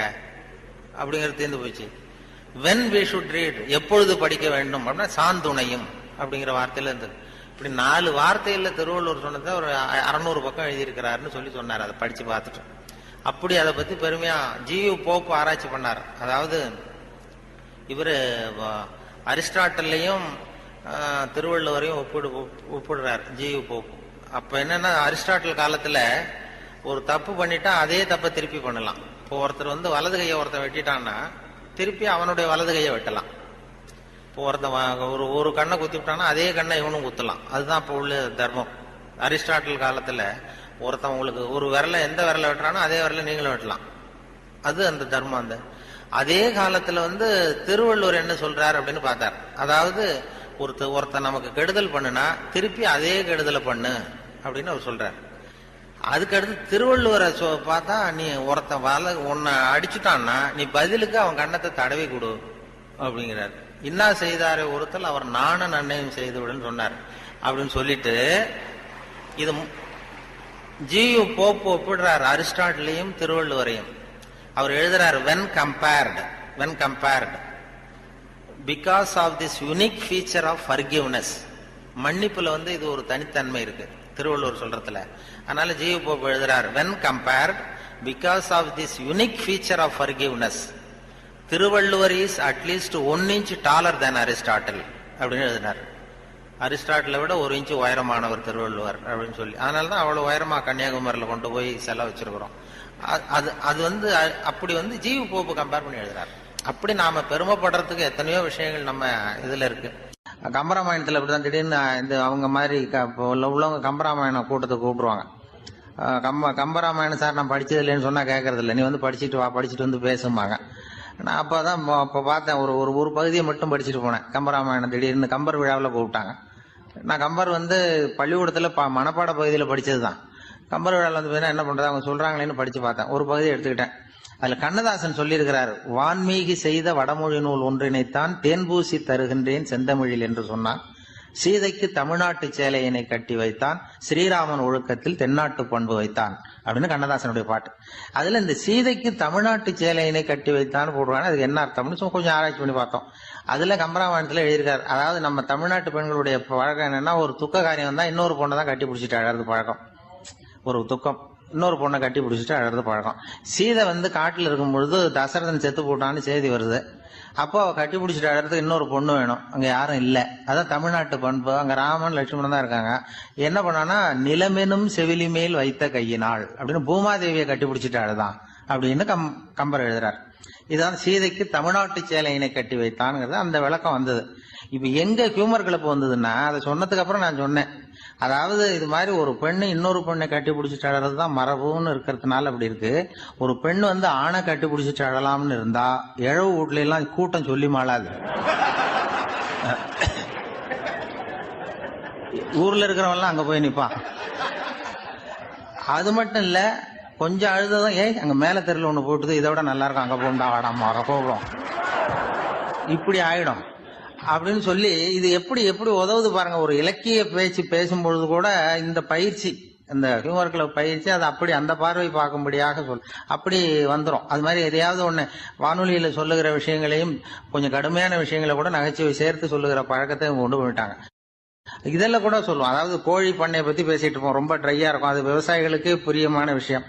அப்படிங்கிறது தீர்ந்து போச்சு. வென் வி ஷுட் ரீட், எப்பொழுது படிக்க வேண்டும் அப்படின்னா சாந்துணையும் அப்படிங்கிற வார்த்தையில இருந்தது. இப்படி 4 வார்த்தையில திருவள்ளுவர் சொன்னதை ஒரு 600 பக்கம் எழுதியிருக்கிறாருன்னு சொல்லி சொன்னார். அதை படிச்சு பார்த்துட்டு அப்படி அதை பத்தி பெருமையா ஜியு போப் ஆராய்ச்சி பண்ணார். அதாவது இவரு அரிஸ்டாட்டிலையும் திருவள்ளுவரையும் ஒப்பிடுறார் ஜியு போப். அப்ப என்னன்னா அரிஸ்டாட்டில் காலத்துல ஒரு தப்பு பண்ணிட்டா அதே தப்பை திருப்பி பண்ணலாம். இப்போ ஒருத்தர் வந்து வலது கையை ஒருத்தன் வெட்டிட்டான்னா திருப்பி அவனுடைய வலது கையை வெட்டலாம். இப்போ ஒருத்தன் ஒரு கண்ணை குத்தி விட்டான்னா அதே கண்ணை இவனும் குத்தலாம். அதுதான் இப்போ உள்ள தர்மம். அரிஸ்டாட்டில் காலத்துல ஒருத்தன் உங்களுக்கு ஒரு விரலை எந்த விரலை வெட்டுறானோ அதே விரலை நீங்களும் வெட்டலாம். அது அந்த தர்மம். அந்த அதே காலத்துல வந்து திருவள்ளுவர் என்ன சொல்றாரு அப்படின்னு பார்த்தார். அதாவது ஒருத்தன் நமக்கு கெடுதல் பண்ணுனா திருப்பி அதே கெடுதலை பண்ணு அப்படின்னு அவர் சொல்றாரு. அதுக்கடுத்து திருவள்ளுவரை பார்த்தா நீ ஒருத்தன் உன்னை அடிச்சுட்டான்னா நீ பதிலுக்கு அவன் கண்ணத்தை தடவி கொடு அப்படிங்கிறார். இன்னா செய்தாரே ஒருத்தல் அவர் நானும் நன்மையும் செய்து விடுன்னு சொன்னார். அப்படின்னு சொல்லிட்டு இது ஜியு போப் ஒப்பிடுறார் அரிஸ்டாட்டிலையும் திருவள்ளுவரையும். அவர் எழுதுறாரு when compared because of this unique feature of forgiveness, மன்னிப்புல வந்து இது ஒரு தனித்தன்மை இருக்கு திருவள்ளுவர் சொல்றதுல. அதனால ஜியு போப் எழுதுறார் when compared because of this unique feature of forgiveness, Thiruvalluvar is at least 1 inch taller than Aristotle அப்படின்னு எழுதினார். அரிஸ்டாட்டிலை விட 1 inch உயரமானவர் திருவள்ளுவர் அப்படின்னு சொல்லி. அதனாலதான் அவ்வளவு உயரமா கன்னியாகுமரியில கொண்டு போய் செலவு வச்சிருக்கிறோம். அது வந்து அப்படி வந்து ஜியு போப்பு கம்பேர் பண்ணி எழுதுறாரு. அப்படி நாம பெருமைப்படுறதுக்கு எத்தனையோ விஷயங்கள் நம்ம இதுல இருக்கு. கம்பராமாயணத்துல அப்படிதான் திடீர்னு இந்த அவங்க மாதிரி உள்ளவங்க கம்பராமாயணம் கூட்டத்தை கூப்பிடுவாங்க. கம்பராமாயணம் சார் நான் படிச்சது இல்லைன்னு சொன்னா கேட்கறது இல்லை, நீ வந்து படிச்சுட்டு வா, படிச்சுட்டு வந்து பேசும்பாங்க. நான் அப்பதான் பார்த்தேன், ஒரு பகுதியை மட்டும் படிச்சுட்டு போனேன் கம்பராமாயணம். திடீர்னு கம்பர் விழாவில் கூப்பிட்டாங்க. நான் கம்பர் வந்து பள்ளிக்கூடத்துல மனப்பாட பகுதியில் படிச்சதுதான். கம்பர் விழாவில் வந்து என்ன பண்றது அவங்க சொல்றாங்களேன்னு படிச்சு பார்த்தேன். ஒரு பகுதியை எடுத்துக்கிட்டேன். அதுல கண்ணதாசன் சொல்லியிருக்கிறார், வான்மீகி செய்த வடமொழி நூல் ஒன்றினைத்தான் தேன்பூசி தருகின்றேன் செந்தமிழில் என்று சொன்னான். சீதைக்கு தமிழ்நாட்டு சேலையினை கட்டி வைத்தான், ஸ்ரீராமன் ஒழுக்கத்தில் தென்னாட்டு பண்பு வைத்தான் அப்படின்னு கண்ணதாசனுடைய பாட்டு. அதுல இந்த சீதைக்கு தமிழ்நாட்டு சேலையினை கட்டி வைத்தான் போடுவாங்க. அதுக்கு என்ன அர்த்தம்னு கொஞ்சம் ஆராய்ச்சி பண்ணி பார்த்தோம். அதுல கம்பராமாயணத்துல எழுதியிருக்காரு, அதாவது நம்ம தமிழ்நாட்டு பெண்களுடைய பழக்கம் என்னன்னா, ஒரு துக்க காரியம் வந்தா இன்னொரு பொண்ணை தான் கட்டி பிடிச்சிட்டு அழறது பழக்கம். ஒரு துக்கம் இன்னொரு பொண்ணை கட்டி பிடிச்சிட்டு அழறது பழக்கம். சீதை வந்து காட்டுல இருக்கும் பொழுது தசரதன் செத்து போட்டான்னு செய்தி வருது. அப்போ கட்டி பிடிச்சிட்டு அழறதுக்கு இன்னொரு பொண்ணு வேணும், அங்க யாரும் இல்லை. அதான் தமிழ்நாட்டு பண்பு. அங்க ராமன் லட்சுமணன் தான் இருக்காங்க. என்ன பண்ணானா, நிலமெனும் செவிலி மேல் வைத்த கையினாள் அப்படின்னு பூமாதேவியை கட்டி பிடிச்சிட்டு அழுதான் அப்படின்னு கம்பர் எழுதுறார். இதுதான் சீதைக்கு தமிழ்நாட்டு சேலையினை கட்டி வைத்தான்ங்கிறது அந்த விளக்கம் வந்தது. இப்ப எங்க ஹியூமர் கிளப் வந்ததுன்னா, அதை சொன்னதுக்கு அப்புறம் நான் சொன்னேன், அதாவது இது மாதிரி ஒரு பெண்ணு இன்னொரு பெண்ணை கட்டி பிடிச்சிட்டு அழறதுதான் மரபுன்னு இருக்கிறதுனால அப்படி இருக்கு. ஒரு பெண் வந்து ஆணை கட்டி பிடிச்சிட்டு அழலாம்னு இருந்தா இழவு வீட்ல எல்லாம் கூட்டம் சொல்லி மாளாது. ஊர்ல இருக்கிறவன்லாம் அங்க போய் நிப்பான். அது மட்டும் இல்ல, கொஞ்சம் அழுததான் அங்க மேல தெருல ஒண்ணு போட்டுது, இதை விட நல்லா இருக்கும், அங்க போண்டா வாடாமா கோபம் இப்படி ஆயிடும் அப்படின்னு சொல்லி இது எப்படி உதவுது பாருங்க. ஒரு இலக்கிய பேச்சு பேசும்பொழுது கூட இந்த பயிற்சி, இந்த ஹியூமர் கிளப் பயிற்சி, அது அப்படி அந்த பார்வை பார்க்கும்படியாக அப்படி வந்துடும். அது மாதிரி எதையாவது ஒண்ணு வானொலியில சொல்லுகிற விஷயங்களையும் கொஞ்சம் கடுமையான விஷயங்களை கூட நகைச்சுவை சேர்த்து சொல்லுகிற பழக்கத்தை கொண்டு போயிட்டாங்க. இதெல்லாம் கூட சொல்லுவோம். அதாவது கோழி பண்ணையை பத்தி பேசிட்டு இருப்போம், ரொம்ப ட்ரையா இருக்கும், அது விவசாயிகளுக்கு பிரியமான விஷயம்.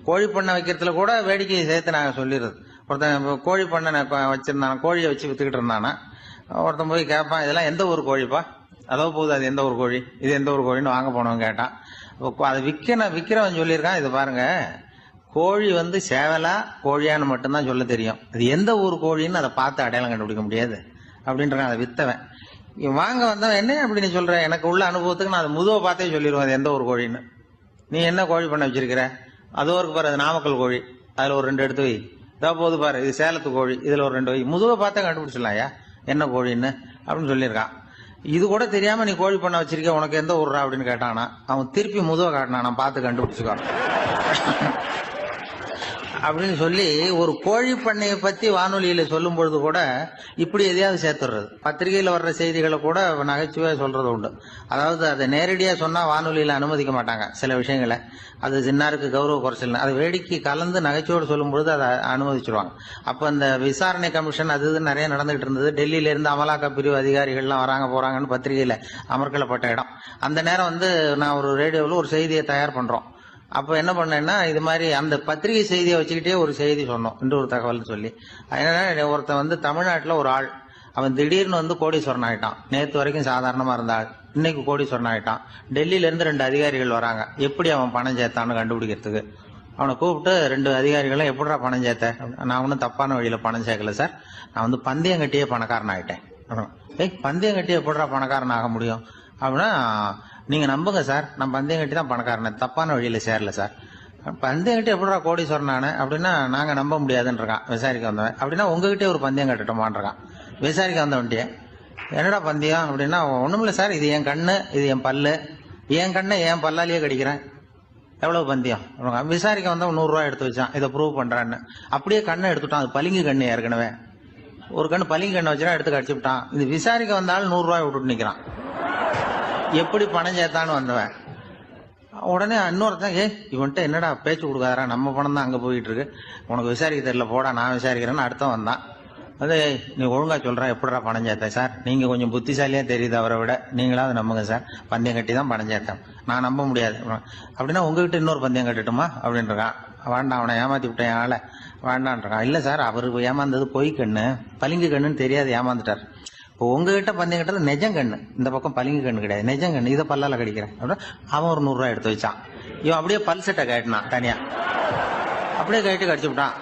கோழி பண்ணை வைக்கிறதுல கூட வேடிக்கையை சேர்த்து நாங்க சொல்லிடுறது. ஒருத்தன் கோழி பண்ணை வச்சிருந்தானா, கோழியை வச்சு வித்துக்கிட்டு இருந்தானா, ஒருத்தன் போய் கேட்பான், இதெல்லாம் எந்த ஊர் கோழிப்பா, அதோ போகுது, அது எந்த ஊர் கோழி, இது எந்த ஊர் கோழின்னு வாங்க போனவன் கேட்டான். அதை விக்கிறவன் சொல்லியிருக்கான், இது பாருங்க, கோழி வந்து சேவலா கோழியான்னு மட்டும்தான் சொல்ல தெரியும், அது எந்த ஊர் கோழின்னு அதை பார்த்து அடையாளம் கண்டுபிடிக்க முடியாது அப்படின்றான். அதை வித்தவன் வாங்க வந்தவன், என்ன அப்படின்னு சொல்றேன், எனக்கு உள்ள அனுபவத்துக்கு நான் அதை முதுவை பார்த்தே சொல்லிடுவேன் அது எந்த ஒரு கோழின்னு. நீ என்ன கோழி பண்ண வச்சிருக்கிற, அதோ இருக்கு பாரு, அது நாமக்கல் கோழி, அதுல ஒரு 2 எடுத்து வை, இதோ போது பாரு இது சேலத்து கோழி, இதுல ஒரு 2 வை, முதுவை பார்த்தே கண்டுபிடிச்சிடலாம்யா என்ன கோழின்னு அப்படின்னு சொல்லியிருக்கான். இது கூட தெரியாம நீ கோழி பண்ண வச்சிருக்க, உனக்கு எந்த ஊர்ரா அப்படின்னு கேட்டானா, அவன் திருப்பி முதுவை காட்டினா, நான் பார்த்து கண்டுபிடிச்சுக்கோ. அப்படின்னு சொல்லி ஒரு கோழி பண்ணையை பத்தி வானொலியில சொல்லும் பொழுது கூட இப்படி எதையாவது சேர்த்துடுறது. பத்திரிகையில வர்ற செய்திகளை கூட நகைச்சுவையா சொல்றது உண்டு. அதாவது அதை நேரடியா சொன்னா வானொலியில அனுமதிக்க மாட்டாங்க சில விஷயங்களை. அது சின்னாருக்கு கௌரவ குறைச்சல், அது வேடிக்கை கலந்து நகைச்சுவோடு சொல்லும் பொழுது அதை அனுமதிச்சிருவாங்க. அப்ப அந்த விசாரணை கமிஷன் அது இது நிறைய நடந்துகிட்டு இருந்தது. டெல்லியில இருந்து அமலாக்க பிரிவு அதிகாரிகள்லாம் வராங்க போறாங்கன்னு பத்திரிகையில அமர்க்களப்பட்ட இடம். அந்த நேரம் நான் ஒரு ரேடியோவில் ஒரு செய்தியை தயார் பண்றோம். அப்ப என்ன பண்ணேன்னா, இது மாதிரி அந்த பத்திரிகை செய்தியை வச்சுக்கிட்டே ஒரு செய்தி சொன்னோம், இன்னொரு தகவல் சொல்லி. அதனால ஒருத்தன் தமிழ்நாட்டுல ஒரு ஆள், அவன் திடீர்னு கோடீஸ்வரன் ஆயிட்டான். நேற்று வரைக்கும் சாதாரணமா இருந்த ஆள் இன்னைக்கு கோடீஸ்வரன் ஆயிட்டான். டெல்லியில இருந்து 2 அதிகாரிகள் வராங்க, எப்படி அவன் பணம் சேர்த்தான்னு கண்டுபிடிக்கிறதுக்கு. அவனை கூப்பிட்டு 2 அதிகாரிகளும் எப்படிடா பணம் சேர்த்த? நான் ஒன்றும் தப்பான வழியில பணம் சேர்க்கல சார், நான் பந்தயம் கட்டியே பணக்காரன் ஆயிட்டேன். பந்தயம் கட்டியே எப்படிடா பணக்காரன் ஆக முடியும் அப்படின்னா, நீங்க நம்புங்க சார், நான் பந்தயம் கட்டி தான் பணக்காரன், தப்பான வழியில சேரல சார். பந்தயம் கட்டி எப்படிடா கோடீஸ்வரன் ஆனேன் அப்படின்னா, நாங்க நம்ப முடியாதுன்னு இருக்கான் விசாரிக்க வந்தவன். அப்படின்னா உங்ககிட்டே ஒரு பந்தயம் கட்டட்டுமான் இருக்கான் விசாரிக்க வந்தவன்ட்டே. என்னடா பந்தயம் அப்படின்னா, ஒண்ணுமில்ல சார், இது என் கண்ணு, இது என் பல்லு, என் கண்ணை என் பல்லாலேயே கடிக்கிறேன், எவ்வளவு பந்தயம்? விசாரிக்க வந்தவன் 100 ரூபாய் எடுத்து வச்சான், இதை ப்ரூவ் பண்றான்னு. அப்படியே கண்ணை எடுத்துட்டான், அது பளிங்கு கண்ணு. ஏற்கனவே ஒரு கண்ணு பளிங்கு கண்ணை வச்சுனா எடுத்து கடிச்சு விட்டான். இது விசாரிக்க வந்தாலும் 100 ரூபாய் விட்டுட்டு நிக்கிறான். எப்படி பணம் சேர்த்தான்னு வந்தவன் உடனே இன்னொருத்தன், இவன்ட்ட என்னடா பேச்சு கொடுக்காதரா, நம்ம பணம் தான் அங்க போயிட்டு இருக்கு, உனக்கு விசாரிக்க தெரியல, போடா நான் விசாரிக்கிறேன்னு அடுத்த வந்தான். நீ ஒழுங்கா சொல்ற, எப்படிடா பணம் சேர்த்தேன் சார்? நீங்க கொஞ்சம் புத்திசாலியா தெரியுது அவரை விட, நீங்களாவது நம்புங்க சார், பந்தயம் கட்டி தான் பணம் சேர்த்தேன், நான் நம்ப முடியாது. அப்படின்னா உங்ககிட்ட இன்னொரு பந்தயம் கட்டட்டுமா அப்படின்னு இருக்கான். வேண்டாம், அவனை ஏமாத்தி விட்டேன் ஆளை, வேண்டான் இருக்கான். இல்ல சார், அவருக்கு ஏமாந்தது பொய் கண்ணு, பளிங்கு கண்ணுன்னு தெரியாது, ஏமாந்துட்டார். இப்போ உங்ககிட்ட பந்தயம் கட்டுறது நெஜம் கண்ணு, இந்த பக்கம் பளிங்கு கண்ணு கிடையாது, நெஜம் கண்ணு, இதை பல்லால கடிக்கிறேன் அப்படின்னா அவன் ஒரு 100 ரூபாய் எடுத்து வச்சான். இவன் அப்படியே பல் செட்டை கட்டினான் தனியா, அப்படியே கட்டி கடிச்சு விட்டான்.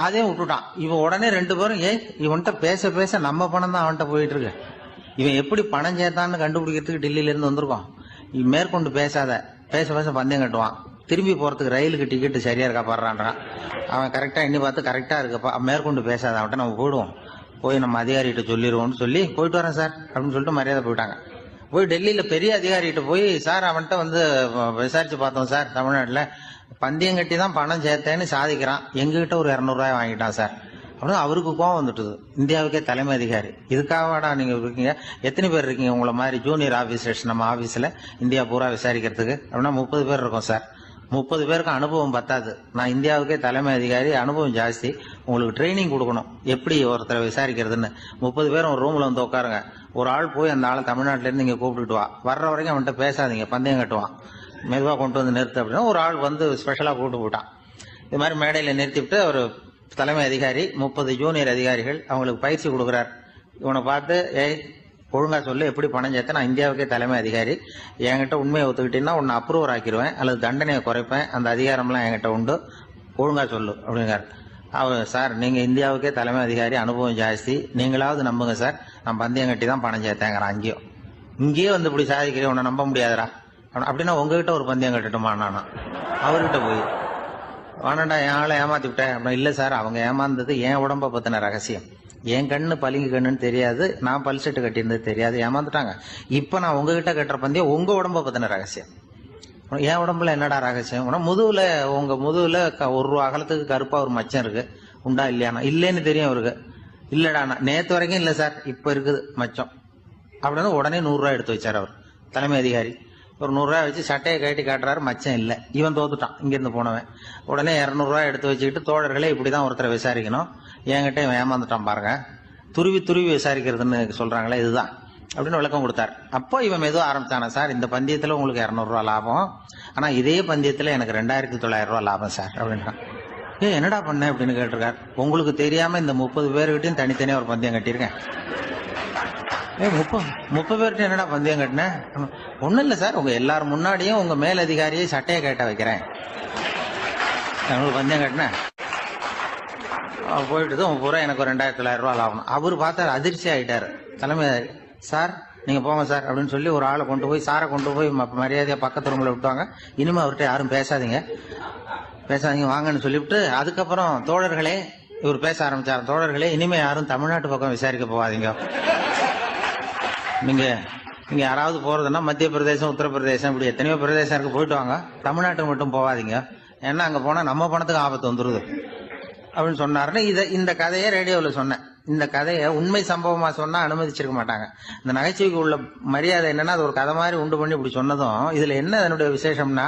அதையும் விட்டுட்டான். இவன் உடனே 2 பேரும், இவன்கிட்ட பேச பேச நம்ம பணம் தான் அவன்கிட்ட போயிட்டு இருக்கு, இவன் எப்படி பணம் சேர்த்தான்னு கண்டுபிடிக்கிறதுக்கு டெல்லியில இருந்து வந்திருக்கோம், மேற்கொண்டு பேசாத, பேச பேச பந்தயம் கட்டுவான். திரும்பி போறதுக்கு ரயிலுக்கு டிக்கெட்டு சரியா இருக்கா பாடுறான்றான். அவன் கரெக்டா எண்ணி பார்த்து கரெக்டா இருக்குப்பா, மேற்கொண்டு பேசாத, அவன்கிட்ட நம்ம போயிடுவோம், போய் நம்ம அதிகாரிகிட்ட சொல்லிடுவோம்னு சொல்லி போயிட்டு வரேன் சார் அப்படின்னு சொல்லிட்டு மரியாதை போயிட்டாங்க. போய் டெல்லியில பெரிய அதிகாரிகிட்ட போய், சார் அவன்கிட்ட விசாரிச்சு பார்த்தோம் சார், தமிழ்நாட்டுல பந்தயம் கட்டி தான் பணம் சேர்த்தேன்னு சாதிக்கிறான், எங்ககிட்ட ஒரு 200 ரூபாய் வாங்கிட்டான் சார் அப்படின்னு. அவருக்கு கோவம் வந்துட்டுது. இந்தியாவுக்கே தலைமை அதிகாரி, இதுக்காகவாடா நீங்க இருக்கீங்க? எத்தனை பேர் இருக்கீங்க உங்களை மாதிரி ஜூனியர் ஆபீசர்ஸ் நம்ம ஆபீஸ்ல இந்தியா பூரா விசாரிக்கிறதுக்கு அப்படின்னா? 30 பேர் இருக்கோம் சார். 30 பேருக்கு அனுபவம் பத்தாது, நான் இந்தியாவுக்கே தலைமை அதிகாரி, அனுபவம் ஜாஸ்தி, உங்களுக்கு ட்ரைனிங் கொடுக்கணும் எப்படி ஒருத்தரை விசாரிக்கிறதுன்னு. 30 பேரும் ஒரு ரூம்ல உட்காருங்க, ஒரு ஆள் போய் அந்த ஆளை தமிழ்நாட்டில இருந்து இங்க கூப்பிட்டுட்டு வா, வர்ற வரைக்கும் அவன்கிட்ட பேசாதீங்க, பந்தயம் கட்டுவான், மெதுவா கொண்டு நிறுத்து அப்படின்னா ஒரு ஆள் ஸ்பெஷலா கூப்பிட்டு போட்டான். இது மாதிரி மேடையில நிறுத்திவிட்டு ஒரு தலைமை அதிகாரி 30 ஜூனியர் அதிகாரிகள் அவங்களுக்கு பயிற்சி கொடுக்குறார். இவனை பார்த்து, ஒழுங்கா சொல்லு, எப்படி பணம் சேர்த்த, நான் இந்தியாவுக்கே தலைமை அதிகாரி, என்கிட்ட உண்மையை ஒத்துக்கிட்டீங்கன்னா உன்னை அப்ரூவர் ஆக்கிடுவேன் அல்லது தண்டனையை குறைப்பேன், அந்த அதிகாரம்லாம் என்கிட்ட உண்டு, ஒழுங்கா சொல்லு அப்படிங்கிறார். அவர், சார் நீங்க இந்தியாவுக்கே தலைமை அதிகாரி, அனுபவம் ஜாஸ்தி, நீங்களாவது நம்புங்க சார், நான் பந்தயம் கட்டி தான் பணம் சேர்த்தேங்கிறான். இங்கேயே இப்படி சாதிக்கிறேன், உன்னை நம்ப முடியாதரா அப்படின்னா உங்ககிட்ட ஒரு பந்தயம் கட்டட்டுமா நானா அவர்கிட்ட போய், வேணாண்டா என் ஆளை ஏமாத்தி விட்டேன் அப்படின்னா. இல்ல சார், அவங்க ஏமாந்தது என் உடம்ப பத்தின ரகசியம், என் கண்ணு பளிங்கு கண்ணுன்னு தெரியாது, நான் பல் செட்டு கட்டியிருந்தது தெரியாது, ஏமாந்துட்டாங்க. இப்ப நான் உங்ககிட்ட கட்டுற பந்தயம் உங்க உடம்ப பத்தின ரகசியம். என் உடம்புல என்னடா ரகசியம்? முதுகுல, உங்க முதுகுல 1 ரூபா அகலத்துக்கு கருப்பா ஒரு மச்சம் இருக்கு, உண்டா இல்லையானா? இல்லைன்னு தெரியும் அவருக்கு. இல்லடா, நேத்து வரைக்கும் இல்ல சார், இப்ப இருக்குது மச்சம் அப்படின்னு. உடனே 100 ரூபாய் எடுத்து வச்சார் அவர் தலைமை அதிகாரி. ஒரு 100 ரூபாய் வச்சு சட்டையை கட்டி காட்டுறாரு, மச்சம் இல்ல. இவன் தோத்துட்டான், இங்கிருந்து போனவன். உடனே 200 ரூபாய் எடுத்து வச்சுக்கிட்டு, தோழர்களே இப்படிதான் ஒருத்தரை விசாரிக்கணும், என்கிட்ட இவன் ஏமாந்துட்டான் பாருங்க, துருவி துருவி விசாரிக்கிறதுன்னு சொல்றாங்களே இதுதான் அப்படின்னு விளக்கம் கொடுத்தார். அப்போ இவன் மெதுவா ஆரம்பிச்சானா, சார் இந்த பந்தயத்துல உங்களுக்கு 200 ரூபாய் லாபம், ஆனா இதே பந்தயத்துல எனக்கு 2900 ரூபாய் லாபம் சார் அப்படின்றான். என்னடா பண்ண அப்படின்னு கேட்டிருக்காரு. உங்களுக்கு தெரியாம இந்த 30 பேர்கிட்டையும் தனித்தனியா ஒரு பந்தயம் கட்டியிருக்கேன். 30 பேர்கிட்ட என்னடா பந்தயம் கட்டினேன்? ஒண்ணும் இல்ல சார், உங்க எல்லாரும் முன்னாடியும் உங்க மேல் அதிகாரியை சட்டையை கேட்ட வைக்கிறேன், உங்களுக்கு பந்தயம் கட்டினேன். போயிட்டு பூரா எனக்கு 2900 ரூபாய் லாபம். அவரு பார்த்தாரு, அதிர்ச்சி ஆயிட்டாரு. தலைமை, சார் நீங்க போங்க சார் அப்படின்னு சொல்லி ஒரு ஆளை கொண்டு போய், சாரை கொண்டு போய் மரியாதையா பக்கத்து ரூம்ல விட்டுவாங்க, இனிமே அவர்கிட்ட யாரும் பேசாதீங்க வாங்கன்னு சொல்லிவிட்டு, அதுக்கப்புறம் தோழர்களே, இவர் பேச ஆரம்பிச்சார், தோழர்களே இனிமே யாரும் தமிழ்நாட்டு பக்கம் விசாரிக்க போவாதீங்க, நீங்க யாராவது போறதுன்னா மத்திய பிரதேசம், உத்தரப்பிரதேசம், இப்படி எத்தனையோ பிரதேசம் இருக்கு, போயிட்டு வாங்க, தமிழ்நாட்டுக்கு மட்டும் போவாதீங்க, ஏன்னா அங்க போனா நம்ம பணத்துக்கு ஆபத்து வந்துருது அப்படின்னு சொன்னாருன்னு இந்த கதையை ரேடியோவில் சொன்னேன். இந்த கதையை உண்மை சம்பவமா சொன்னா அனுமதிச்சிருக்க மாட்டாங்க. இந்த நகைச்சுவைக்கு உள்ள மரியாதை என்னன்னா, அது ஒரு கதை மாதிரி உண்டு பண்ணி இப்படி சொன்னதும் இதுல என்ன அதனுடைய விசேஷம்னா,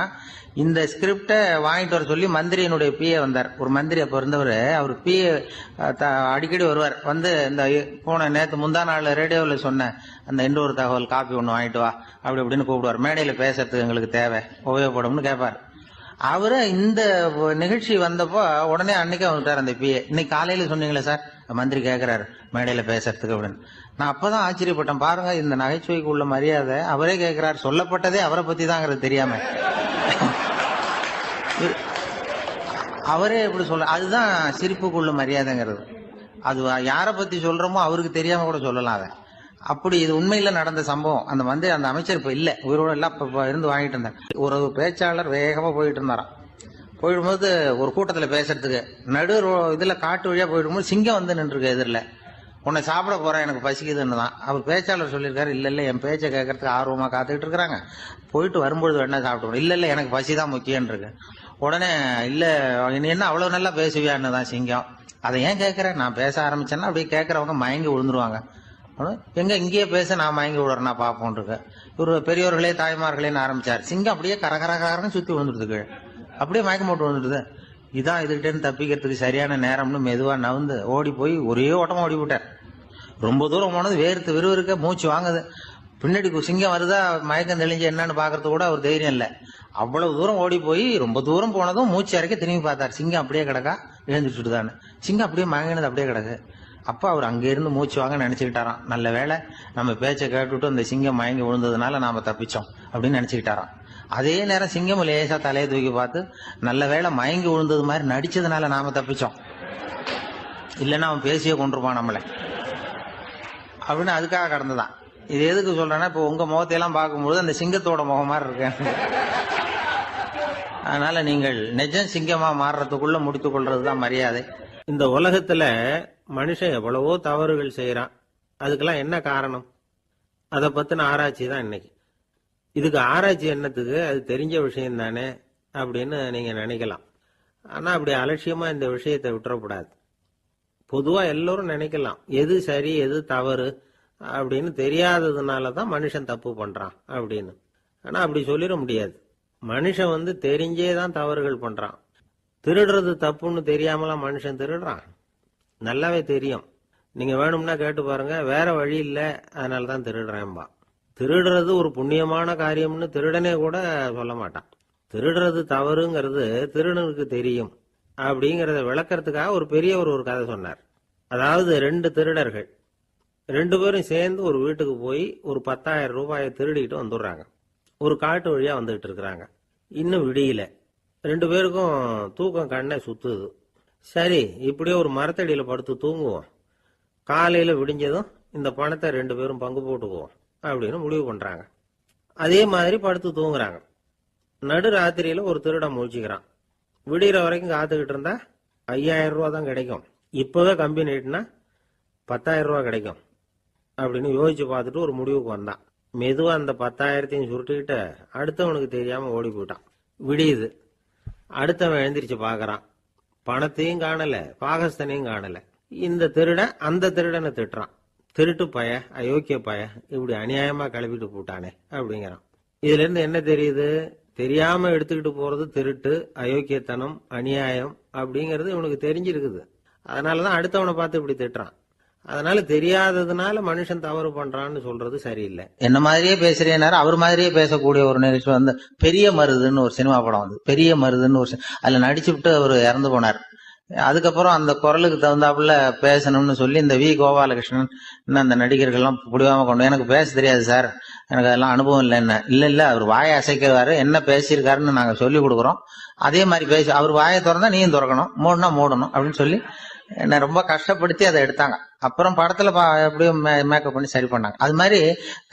இந்த ஸ்கிரிப்டை வாங்கிட்டு வர சொல்லி மந்திரியினுடைய பிஏ வந்தார். ஒரு மந்திரி அப்ப இருந்தவர். அவர் பிஏ அடிக்கடி வருவார். வந்து இந்த போன நேற்று முந்தா நாள் ரேடியோவில் சொன்ன அந்த இன்னொரு தகவல் காப்பி ஒன்று வாங்கிட்டு வா அப்படி இப்படின்னு கூப்பிடுவார். மேடையில் பேசுறதுக்கு எங்களுக்கு தேவை உபயோகப்படும்னு கேட்பார். அவரு இந்த நிகழ்ச்சி வந்தப்போ உடனே அன்னைக்கே வந்துட்டார் அந்த பிஏ. இன்னைக்கு காலையில சொன்னீங்களே சார், மந்திரி கேட்கிறாரு மேடையில பேசுறதுக்கு அப்படின்னு. நான் அப்பதான் ஆச்சரியப்பட்டேன். பாருங்க, இந்த நகைச்சுவைக்கு உள்ள மரியாதை. அவரே கேட்கிறார், சொல்லப்பட்டதே அவரை பத்தி தாங்கிறது தெரியாம அவரே எப்படி சொல்ல. அதுதான் சிரிப்புக்குள்ள மரியாதைங்கிறது. அது யாரை பத்தி சொல்றோமோ அவருக்கு தெரியாம கூட சொல்லலாம் அதை. அப்படி இது உண்மையில நடந்த சம்பவம். அந்த அமைச்சர் இப்ப இல்ல, உயிரோட எல்லாம் இப்ப இருந்து வாங்கிட்டு இருந்தார். ஒரு பேச்சாளர் வேகமா போயிட்டு இருந்தாராம். போயிடும்போது ஒரு கூட்டத்துல பேசுறதுக்கு நடு இதுல காட்டு வழியா போயிடும்போது சிங்கம் வந்து நின்றுருக்கு எதிரில். உன்னை சாப்பிட போறேன், எனக்கு பசிக்குதுன்னு தான் அவர் பேச்சாளர் சொல்லியிருக்காரு. இல்ல என் பேச்சை கேட்கறதுக்கு ஆர்வமா காத்துக்கிட்டு இருக்கிறாங்க, போயிட்டு வரும்பொழுது வேணா சாப்பிட்டு. இல்ல எனக்கு பசி தான் முக்கியம் இருக்கு. உடனே இல்ல நீ என்ன அவ்வளவு நல்லா பேசுவியான்னு தான் சிங்கம். அதை ஏன் கேட்கறேன், நான் பேச ஆரம்பிச்சேன்னா அப்படியே கேட்கறவங்க மயங்கி விழுந்துருவாங்க. எங்க இங்கேயே பேச நான் மயங்கி விடுறேன்னா பாப்போம் இருக்கு. இவரு பெரியோர்களே தாய்மார்களேன்னு ஆரம்பிச்சார். சிங்கம் அப்படியே கரகரன்னு சுத்தி விழுந்துடுது கீழே. அப்படியே மயக்கம் போட்டு விழுந்துடுது. இதான் இதுகிட்டே தப்பிக்கிறதுக்கு சரியான நேரம்னு மெதுவா நவுந்து ஓடி போய் ஒரே ஓட்டமா ஓடி விட்டார். ரொம்ப தூரம் போனது வேர்த்து விறுவிறுக்க மூச்சு வாங்குது. பின்னாடி சிங்கம் வருதா மயக்கம் தெளிஞ்சு என்னன்னு பாக்குறது கூட அவர் தைரியம் இல்லை. அவ்வளவு தூரம் ஓடி போய் ரொம்ப தூரம் போனதும் மூச்சு இறக்கி திரும்பி பார்த்தார். சிங்கம் அப்படியே கிடக்கா, எழுந்துச்சுட்டுதானே. சிங்கம் அப்படியே மயங்கினது அப்படியே கிடக்கு. அப்ப அவர் அங்க இருந்து மூச்சு வாங்க நினைச்சுக்கிட்டாராம். நல்ல வேளை நம்ம பேச்சை கேட்டுட்டு அந்த சிங்கம் மயங்கி விழுந்ததுனால நாம தப்பிச்சோம் அப்படின்னு நினைச்சுக்கிட்டாராம். அதே நேரம் சிங்கம் லேசா தலையை தூக்கி பார்த்து, நல்ல வேளை மயங்கி விழுந்தது மாதிரி நடிச்சதுனால நாம தப்பிச்சோம், இல்லைன்னா அவன் பேசியே கொண்டிருப்பான் நம்மளை அப்படின்னு அதுக்காக கடந்துதான். இது எதுக்கு சொல்றேன்னா, இப்போ உங்க முகத்தையெல்லாம் பார்க்கும்போது அந்த சிங்கத்தோட முகம் மாதிரி இருக்கேன். அதனால நீங்கள் நிஜம் சிங்கமா மாறுறதுக்குள்ள முடித்துக் கொள்றதுதான் மரியாதை. இந்த உலகத்துல மனுஷன் எவ்வளவோ தவறுகள் செய்யறான். அதுக்கெல்லாம் என்ன காரணம்? அதை பத்தின ஆராய்ச்சி தான் இன்னைக்கு. இதுக்கு ஆராய்ச்சி என்னத்துக்கு, அது தெரிஞ்ச விஷயம் தானே அப்படின்னு நீங்க நினைக்கலாம். ஆனா அப்படி அலட்சியமா இந்த விஷயத்தை விட்டுறக்கூடாது. பொதுவா எல்லோரும் நினைக்கலாம், எது சரி எது தவறு அப்படின்னு தெரியாததுனாலதான் மனுஷன் தப்பு பண்றான் அப்படின்னு. ஆனா அப்படி சொல்லிட முடியாது. மனுஷன் தெரிஞ்சேதான் தவறுகள் பண்றான். திருடுறது தப்புன்னு தெரியாமலாம் மனுஷன் திருடுறான், நல்லாவே தெரியும். நீங்க வேணும்னா கேட்டு பாருங்க, வேற வழி இல்ல அதனாலதான் திருடுறேன்பா. திருடுறது ஒரு புண்ணியமான காரியம்னு திருடனே கூட சொல்ல மாட்டான். திருடுறது தவறுங்கிறது திருடனுக்கு தெரியும் அப்படிங்கறத விளக்கறதுக்காக ஒரு பெரியவர் ஒரு கதை சொன்னார். அதாவது 2 திருடர்கள் 2 பேரும் சேர்ந்து ஒரு வீட்டுக்கு போய் ஒரு 10,000 ரூபாயை திருடிட்டு வந்துடுறாங்க. ஒரு காட்டு வழியா வந்துகிட்டு இருக்கிறாங்க. இன்னும் விடியல. 2 பேருக்கும் தூக்கம் கண்ணை சுத்துது. சரி, இப்படியே ஒரு மரத்தடியில படுத்து தூங்குவோம், காலையில விடிஞ்சதும் இந்த பணத்தை 2 பேரும் பங்கு போட்டுக்குவோம் அப்படின்னு முடிவு பண்றாங்க. அதே மாதிரி படுத்து தூங்குறாங்க. நடு ராத்திரியில ஒரு திருடன் முழிச்சுக்கிறான். விடிகிற வரைக்கும் காத்துக்கிட்டு இருந்தா 5,000 ரூபா தான் கிடைக்கும், இப்பவே கம்பி நீட்டினா 10,000 ரூபா கிடைக்கும் அப்படின்னு யோசிச்சு பார்த்துட்டு ஒரு முடிவுக்கு வந்தான். மெதுவா அந்த 10,000த்தையும் சுருட்டிக்கிட்டு அடுத்தவனுக்கு தெரியாம ஓடி போயிட்டான். விடியுது. அடுத்தவன் எழுந்திரிச்சு பாக்குறான். பணத்தையும் காணல, பாகஸ்தனையும் காணல. இந்த திருடன் அந்த திருடனை திட்டுறான், திருட்டு பய, அயோக்கிய பய, இப்படி அநியாயமா கிளப்பிட்டு போட்டானே அப்படிங்கிறான். இதுல இருந்து என்ன தெரியுது? தெரியாம எடுத்துக்கிட்டு போறது திருட்டு, அயோக்கியத்தனம், அநியாயம் அப்படிங்கறது இவனுக்கு தெரிஞ்சிருக்குது. அதனாலதான் அடுத்தவனை பார்த்து இப்படி திட்டுறான். அதனால தெரியாததுனால மனுஷன் தவறு பண்றான்னு சொல்றது சரியில்லை. என்ன மாதிரியே பேசுறேன்னாரு. அவர் மாதிரியே பேசக்கூடிய ஒரு நிகழ்ச்சி பெரிய மருதுன்னு ஒரு சினிமா படம் பெரிய மருதுன்னு ஒரு அதுல நடிச்சுட்டு அவர் இறந்து போனார். அதுக்கப்புறம் அந்த குரலுக்கு தகுந்தாப்புல பேசணும்னு சொல்லி இந்த வி கோபாலகிருஷ்ணன் அந்த நடிகர்கள்லாம் புடிவாம கொண்டு, எனக்கு பேச தெரியாது சார், எனக்கு அதெல்லாம் அனுபவம் இல்லை. என்ன இல்ல அவர் வாயை அசைக்கிறாரு, என்ன பேசியிருக்காருன்னு நாங்க சொல்லி கொடுக்குறோம், அதே மாதிரி பேசி அவர் வாயை திறந்தா நீயும் திறக்கணும், மூடனா மூடணும் அப்படின்னு சொல்லி என்ன ரொம்ப கஷ்டப்படுத்தி அதை எடுத்தாங்க. அப்புறம் படத்துல எப்படியும் மேக்கப் பண்ணி சரி பண்ணாங்க. அது மாதிரி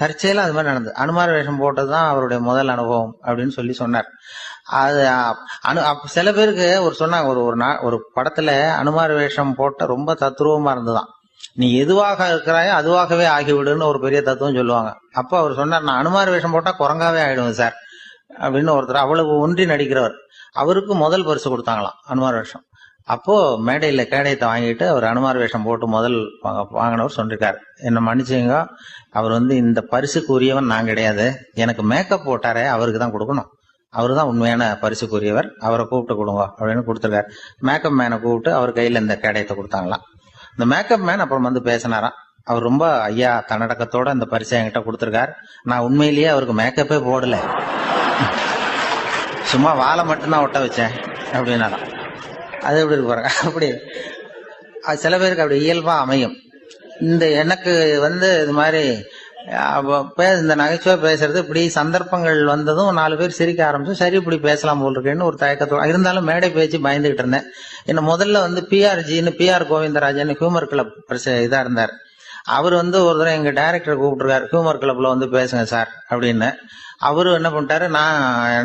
தற்செயலா அது மாதிரி நடந்தது. அனுமார வேஷம் போட்டதுதான் அவருடைய முதல் அனுபவம் அப்படின்னு சொல்லி சொன்னார். அது சில பேருக்கு ஒரு சொன்னாங்க, ஒரு படத்துல அனுமார வேஷம் போட்ட ரொம்ப தத்துருவமா இருந்ததுதான். நீ எதுவாக இருக்கிறாயோ அதுவாகவே ஆகிவிடுன்னு ஒரு பெரிய தத்துவம் சொல்லுவாங்க. அப்ப அவர் சொன்னார், நான் அனுமார வேஷம் போட்டா குரங்காவே ஆயிடுவேன் சார் அப்படின்னு. ஒருத்தர் அவ்வளவு ஒன்றி நடிக்கிறவர். அவருக்கு முதல் பரிசு கொடுத்தாங்களாம் அனுமார் வேஷம். அப்போ மேடையில கேடயத்தை வாங்கிட்டு அவர் அனுமார் வேஷம் போட்டு முதல் வாங்கினவர் சொல்லிருக்காரு, என்ன மன்னிச்சுங்க, அவர் இந்த பரிசுக்கு உரியவன் நான் கிடையாது, எனக்கு மேக்கப் போட்டாரே அவருக்கு தான் கொடுக்கணும், அவரு தான் உண்மையான பரிசுக்குரியவர், அவரை கூப்பிட்டு கொடுங்க அப்படின்னு கொடுத்துருக்காரு. மேக்கப் மேனை கூப்பிட்டு அவர் கையில இந்த கேடயத்தை கொடுத்தாங்களாம். இந்த மேக்கப் மேன் அப்புறம் பேசினாராம். அவர் ரொம்ப ஐயா தன்னடக்கத்தோட இந்த பரிசை என்கிட்ட கொடுத்துருக்காரு, நான் உண்மையிலேயே அவருக்கு மேக்கப்பே போடல, சும்மா வாழை மட்டும்தான் ஒட்ட வச்சேன் அப்படின்னாராம். அது எப்படி இருக்கு பாருங்க. அப்படி அது சில பேருக்கு அப்படி இயல்பா அமையும். எனக்கு இது மாதிரி இந்த நகைச்சுவை பேசுறது இப்படி சந்தர்ப்பங்கள் வந்ததும் 4 பேர் சிரிக்க ஆரம்பிச்சு, சரி இப்படி பேசலாம் போல் இருக்கேன்னு ஒரு தயக்கத்தோட இருந்தாலும் மேடை பேச்சு பயந்துகிட்டு இருந்தேன். என்ன முதல்ல PR கோவிந்தராஜன் ஹியூமர் கிளப் இதா இருந்தார். அவர் ஒரு தடவை எங்க டைரக்டர் கூப்பிட்டுருக்காரு, ஹியூமர் கிளப்ல பேசுங்க சார் அப்படின்னு. அவரு என்ன பண்ணிட்டாரு,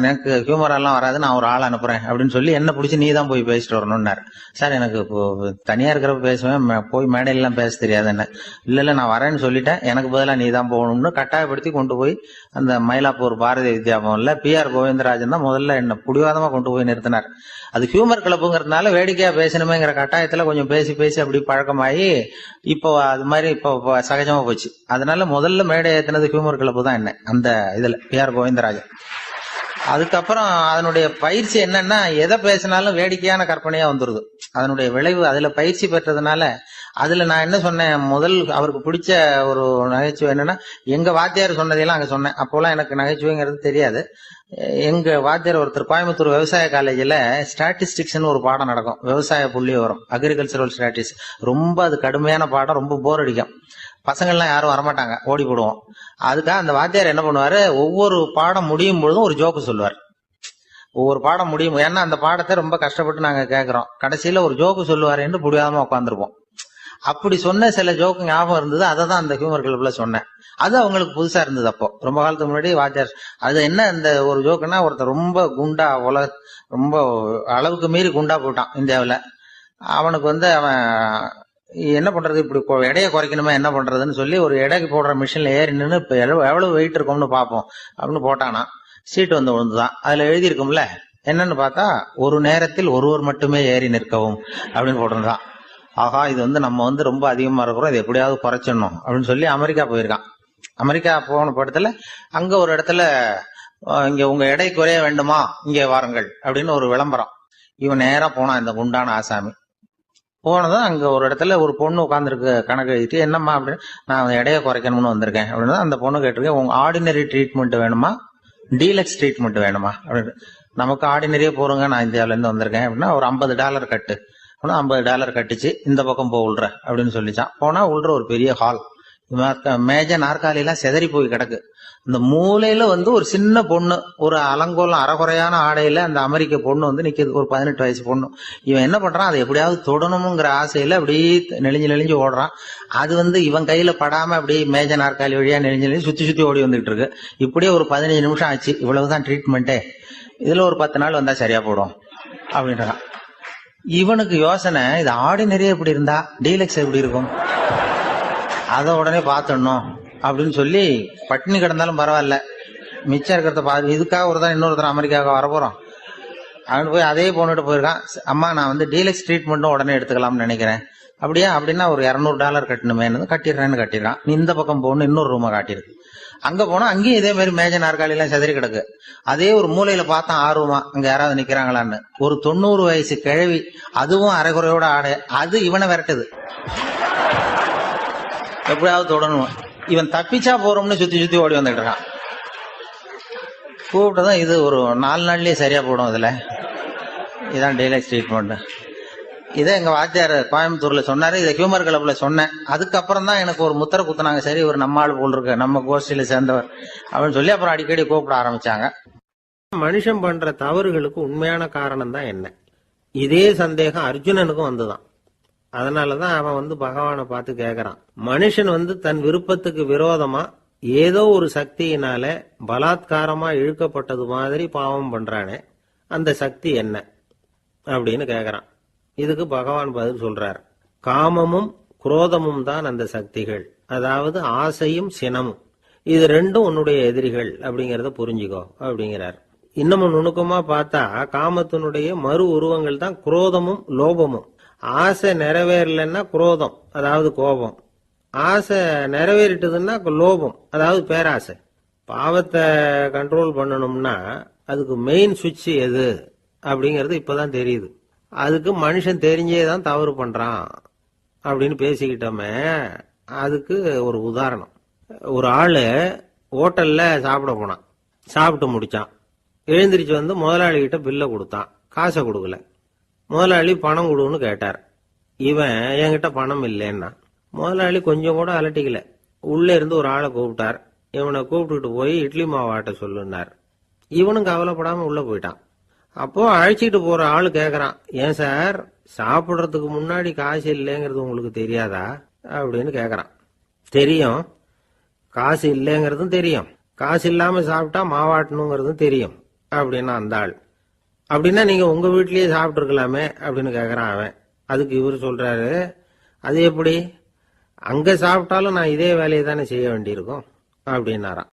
எனக்கு ஹியூமர் எல்லாம் வராது, நான் ஒரு ஆள் அனுப்புறேன் அப்படின்னு சொல்லி என்ன பிடிச்சி நீ தான் போய் பேசிட்டு வரணும்னாரு. சார் எனக்கு இப்போ தனியா இருக்கிறப்ப பேசுவேன், போய் மேடையெல்லாம் பேச தெரியாது என்ன. இல்ல நான் வரேன்னு சொல்லிட்டேன், எனக்கு பதிலாக நீ தான் போகணும்னு கட்டாயப்படுத்தி கொண்டு போய் அந்த மயிலாப்பூர் பாரதிய வித்யா பவன்ல PR கோவிந்தராஜன் தான் முதல்ல என்ன புடிவாதமா கொண்டு போய் நிறுத்தினார். அது ஹியூமர் கிளப்புங்கிறதுனால வேடிக்கையா பேசணுமேங்கிற கட்டாயத்துல கொஞ்சம் பேசி பேசி அப்படி பழக்கமாகி இப்போ அது மாதிரி இப்போ சகஜமா போச்சு. அதனால முதல்ல மேடை ஏத்தினது ஹியூமர் கிளப்பு தான் என்ன அந்த இதுல PR கோவிந்தராஜன். அதுக்கப்புறம் அதனுடைய பயிற்சி என்னன்னா, எதை பேசினாலும் வேடிக்கையான கற்பனையா வந்துருது. அதனுடைய விளைவு அதுல பயிற்சி பெற்றதுனால அதுல நான் என்ன சொன்னேன், முதல் அவருக்கு பிடிச்ச ஒரு நகைச்சுவை என்னன்னா, எங்க வாத்தியார் சொன்னதையெல்லாம் அங்க சொன்னேன். அப்போலாம் எனக்கு நகைச்சுவைங்கிறது தெரியாது. எங்க வாத்தியார் ஒருத்தர் கோயம்புத்தூர் விவசாய காலேஜில் ஸ்டாட்டிஸ்டிக்ஸ்னு ஒரு பாடம் நடக்கும், விவசாய புள்ளி வரும், அக்ரிகல்ச்சரல் ஸ்டாட்டிஸ்டிக்ஸ். ரொம்ப அது கடுமையான பாடம், ரொம்ப போர் அடிக்கும், பசங்கள்லாம் யாரும் வரமாட்டாங்க, ஓடி போடுவோம். அதுக்காக அந்த வாத்தியார் என்ன பண்ணுவாரு, ஒவ்வொரு பாடம் முடியும் பொழுதும் ஒரு ஜோக்கு சொல்லுவார். ஒவ்வொரு பாடம் முடியும், ஏன்னா அந்த பாடத்தை ரொம்ப கஷ்டப்பட்டு நாங்க கேட்கிறோம், கடைசியில ஒரு ஜோக்கு சொல்லுவாருன்னு புடியாம உட்காந்துருப்போம். அப்படி சொன்ன சில ஜோக்கு ஞாபகம் இருந்தது, அதை தான் அந்த ஹியூமர் கிளப்ல சொன்னேன். அது அவங்களுக்கு புதுசா இருந்தது. அப்போ ரொம்ப காலத்துக்கு முன்னாடி வாத்தியார் அது என்ன இந்த ஒரு ஜோக்குன்னா, ஒருத்தர் ரொம்ப குண்டா ரொம்ப அளவுக்கு மீறி குண்டா போயிட்டான் இந்தியாவில். அவனுக்கு அவன் என்ன பண்றது, இப்படி எடையை குறைக்கணுமா என்ன பண்றதுன்னு சொல்லி ஒரு எடைக்கு போடுற மிஷின்ல ஏறி நின்று இப்ப எவ்வளவு வெயிட் இருக்கும்னு பார்ப்போம் அப்படின்னு போட்டானா. சீட்டு விழுந்துதான். அதுல எழுதி இருக்கும்ல, என்னன்னு பார்த்தா, ஒரு நேரத்தில் ஒருவர் மட்டுமே ஏறி நிற்கவும் அப்படின்னு போட்டிருந்தான். ஆஹா, இது நம்ம ரொம்ப அதிகமா இருக்கிறோம், இது எப்படியாவது குறைச்சிடணும் அப்படின்னு சொல்லி அமெரிக்கா போயிருக்கான். அமெரிக்கா போன படத்துல அங்க ஒரு இடத்துல, இங்க உங்க எடை குறைய வேண்டுமா, இங்கே வாருங்கள் அப்படின்னு ஒரு விளம்பரம். இவன் நேரா போனான், இந்த குண்டான ஆசாமி. போனதும் அங்க ஒரு இடத்துல ஒரு பொண்ணு உட்காந்துருக்கு, கணக்கு எழுதிட்டு, என்னம்மா அப்படின்னு. நான் எடையை குறைக்கணும்னு வந்திருக்கேன் அப்படின்னு அந்த பொண்ணு கேட்டிருக்கேன். உங்க ஆர்டினரி ட்ரீட்மெண்ட் வேணுமா, டீலக்ஸ் ட்ரீட்மெண்ட் வேணுமா அப்படின்னு. நமக்கு ஆர்டினரியே போறோங்க, நான் இந்தியாவில இருந்து வந்திருக்கேன் அப்படின்னா ஒரு $50 கட்டு. $50 கட்டிச்சு, இந்த பக்கம் போ உள்ற அப்படின்னு சொல்லிச்சான். போனா உள்ற ஒரு பெரிய ஹால், மேஜ நாற்காலி எல்லாம் செதறி போய் கிடக்கு. இந்த மூலையில ஒரு சின்ன பொண்ணு, ஒரு அலங்கோலம் அறகுறையான ஆடையில அந்த அமெரிக்க பொண்ணு நிக்குது, ஒரு 18 வயசு பொண்ணு. இவன் என்ன பண்றான், அதை எப்படியாவது தொடணுங்கிற ஆசையில அப்படி நெளிஞ்சு ஓடுறான். அது இவன் கையில படாம அப்படி மேஜ நாற்காலி வழியா நெளிஞ்சு சுத்தி ஓடி வந்துட்டு இருக்கு. இப்படியே ஒரு 15 நிமிஷம் ஆச்சு. இவ்வளவுதான் ட்ரீட்மெண்ட்டே, இதுல ஒரு 10 நாள் வந்தா சரியா போடும் அப்படின்றான். இவனுக்கு யோசனை, இது ஆர்டினரியே எப்படி இருந்தா டீலக்ஸ் எப்படி இருக்கும், அதை உடனே பார்த்துடணும் அப்படின்னு சொல்லி பட்டினி கிடந்தாலும் பரவாயில்ல, மிச்சம் இருக்கிறத பார்த்து, இதுக்காக இன்னொருத்தர் அமெரிக்காவுக்கு வர போறோம் அப்படின்னு போய் அதே போட்டுட்டு போயிருக்கான். அம்மா, நான் டீலக்ஸ் ட்ரீட்மெண்ட்டும் உடனே எடுத்துக்கலாம்னு நினைக்கிறேன். அப்படியா, அப்படின்னா ஒரு $200 கட்டணுமே, கட்டிடுறேன்னு கட்டிடுறான். நீ இந்த பக்கம் போகணும், இன்னொரு ரூமை காட்டியிருக்கு. அங்க போனா அங்கேயும் இதே மாதிரி மேஜ நாற்காலி எல்லாம் செதறி கிடக்கு. அதே ஒரு மூலையில பார்த்தா ஆர்வமா அங்க யாராவது நிக்கிறாங்களான்னு. ஒரு 90 வயசு கிழவி, அதுவும் அரைகுறையோட ஆடை, அது இவனை விரட்டுது, எப்படியாவது தொடணும். இவன் தப்பிச்சா போறோம்னு சுத்தி ஓடி வந்துட்டு இருக்கான். கூப்பிட்டதான், இது ஒரு 4 நாள்லயே சரியா போடும், இதுல இதான் டீலக்ஸ் ட்ரீட்மெண்ட். இதை எங்க வாத்தியார் கோயம்புத்தூர்ல சொன்னாரு, இதை ஹியூமர் கிளப்ல சொன்னேன். அதுக்கப்புறம் தான் எனக்கு ஒரு முத்திரை குத்துனாங்க, சரி ஒரு நம்ம ஆள் போல் இருக்கு, நம்ம கோஷ்டியில சேர்ந்தவர் அப்படின்னு சொல்லி அப்புறம் அடிக்கடி கூப்பிட ஆரம்பிச்சாங்க. மனுஷன் பண்ற தவறுகளுக்கு உண்மையான காரணம் தான் என்ன? இதே சந்தேகம் அர்ஜுனனுக்கும் வந்துதான். அதனாலதான் அவன் பகவானை பார்த்து கேக்குறான், மனுஷன் தன் விருப்பத்துக்கு விரோதமா ஏதோ ஒரு சக்தியினால பலாத்காரமா இழுக்கப்பட்டது மாதிரி பாவம் பண்றானே, அந்த சக்தி என்ன அப்படின்னு கேக்குறான். இதுக்கு பகவான் பதில் சொல்றார், காமமும் குரோதமும் தான் அந்த சக்திகள், அதாவது ஆசையும் சினமும், இது ரெண்டும் உன்னுடைய எதிரிகள் அப்படிங்கறத புரிஞ்சுக்கோ அப்படிங்கிறார். இன்னமும் நுணுக்கமா பார்த்தா காமத்தினுடைய மறு உருவங்கள் தான் குரோதமும் லோபமும். ஆசை நிறைவேறலைன்னா குரோதம், அதாவது கோபம். ஆசை நிறைவேறிட்டதுன்னா லோபம், அதாவது பேராசை. பாவத்தை கண்ட்ரோல் பண்ணணும்னா அதுக்கு மெயின் சுவிட்ச் எது அப்படிங்கிறது இப்பதான் தெரியுது. அதுக்கு மனுஷன் தெரிஞ்சே தான் தவறு பண்றான் அப்படின்னு பேசிக்கிட்டோமே. அதுக்கு ஒரு உதாரணம். ஒரு ஆளு ஹோட்டல்ல சாப்பிட போனான். சாப்பிட்டு முடிச்சான். எழுந்திரிச்சு வந்து முதலாளி கிட்ட பில்லை கொடுத்தான். காசை கொடுக்கல. முதலாளி பணம் கொடுன்னு கேட்டார். இவன் என்கிட்ட பணம் இல்லைன்னா. முதலாளி கொஞ்சம் கூட அலட்டிக்கல. உள்ள இருந்து ஒரு ஆளை கூப்பிட்டார். இவனை கூப்பிட்டுட்டு போய் இட்லி மாவாட்ட சொல்லுன்னார். இவனும் கவலைப்படாம உள்ள போயிட்டான். அப்போ அழைச்சிட்டு போற ஆளு கேக்குறான், ஏன் சார் சாப்பிடுறதுக்கு முன்னாடி காசு இல்லைங்கிறது உங்களுக்கு தெரியாதா அப்படின்னு கேக்குறான். தெரியும், காசு இல்லைங்கிறதும் தெரியும், காசு இல்லாம சாப்பிட்டா மாவாட்டணுங்கிறதும் தெரியும் அப்படின்னா அந்த ஆள். அப்படின்னா நீங்க உங்க வீட்லயே சாப்பிட்டு இருக்கலாமே அப்படின்னு கேக்குறான் அவன். அதுக்கு இவரு சொல்றாரு, அது எப்படி, அங்க சாப்பிட்டாலும் நான் இதே வேலையை தானே செய்ய வேண்டியிருக்கும் அப்படின்னாராம்.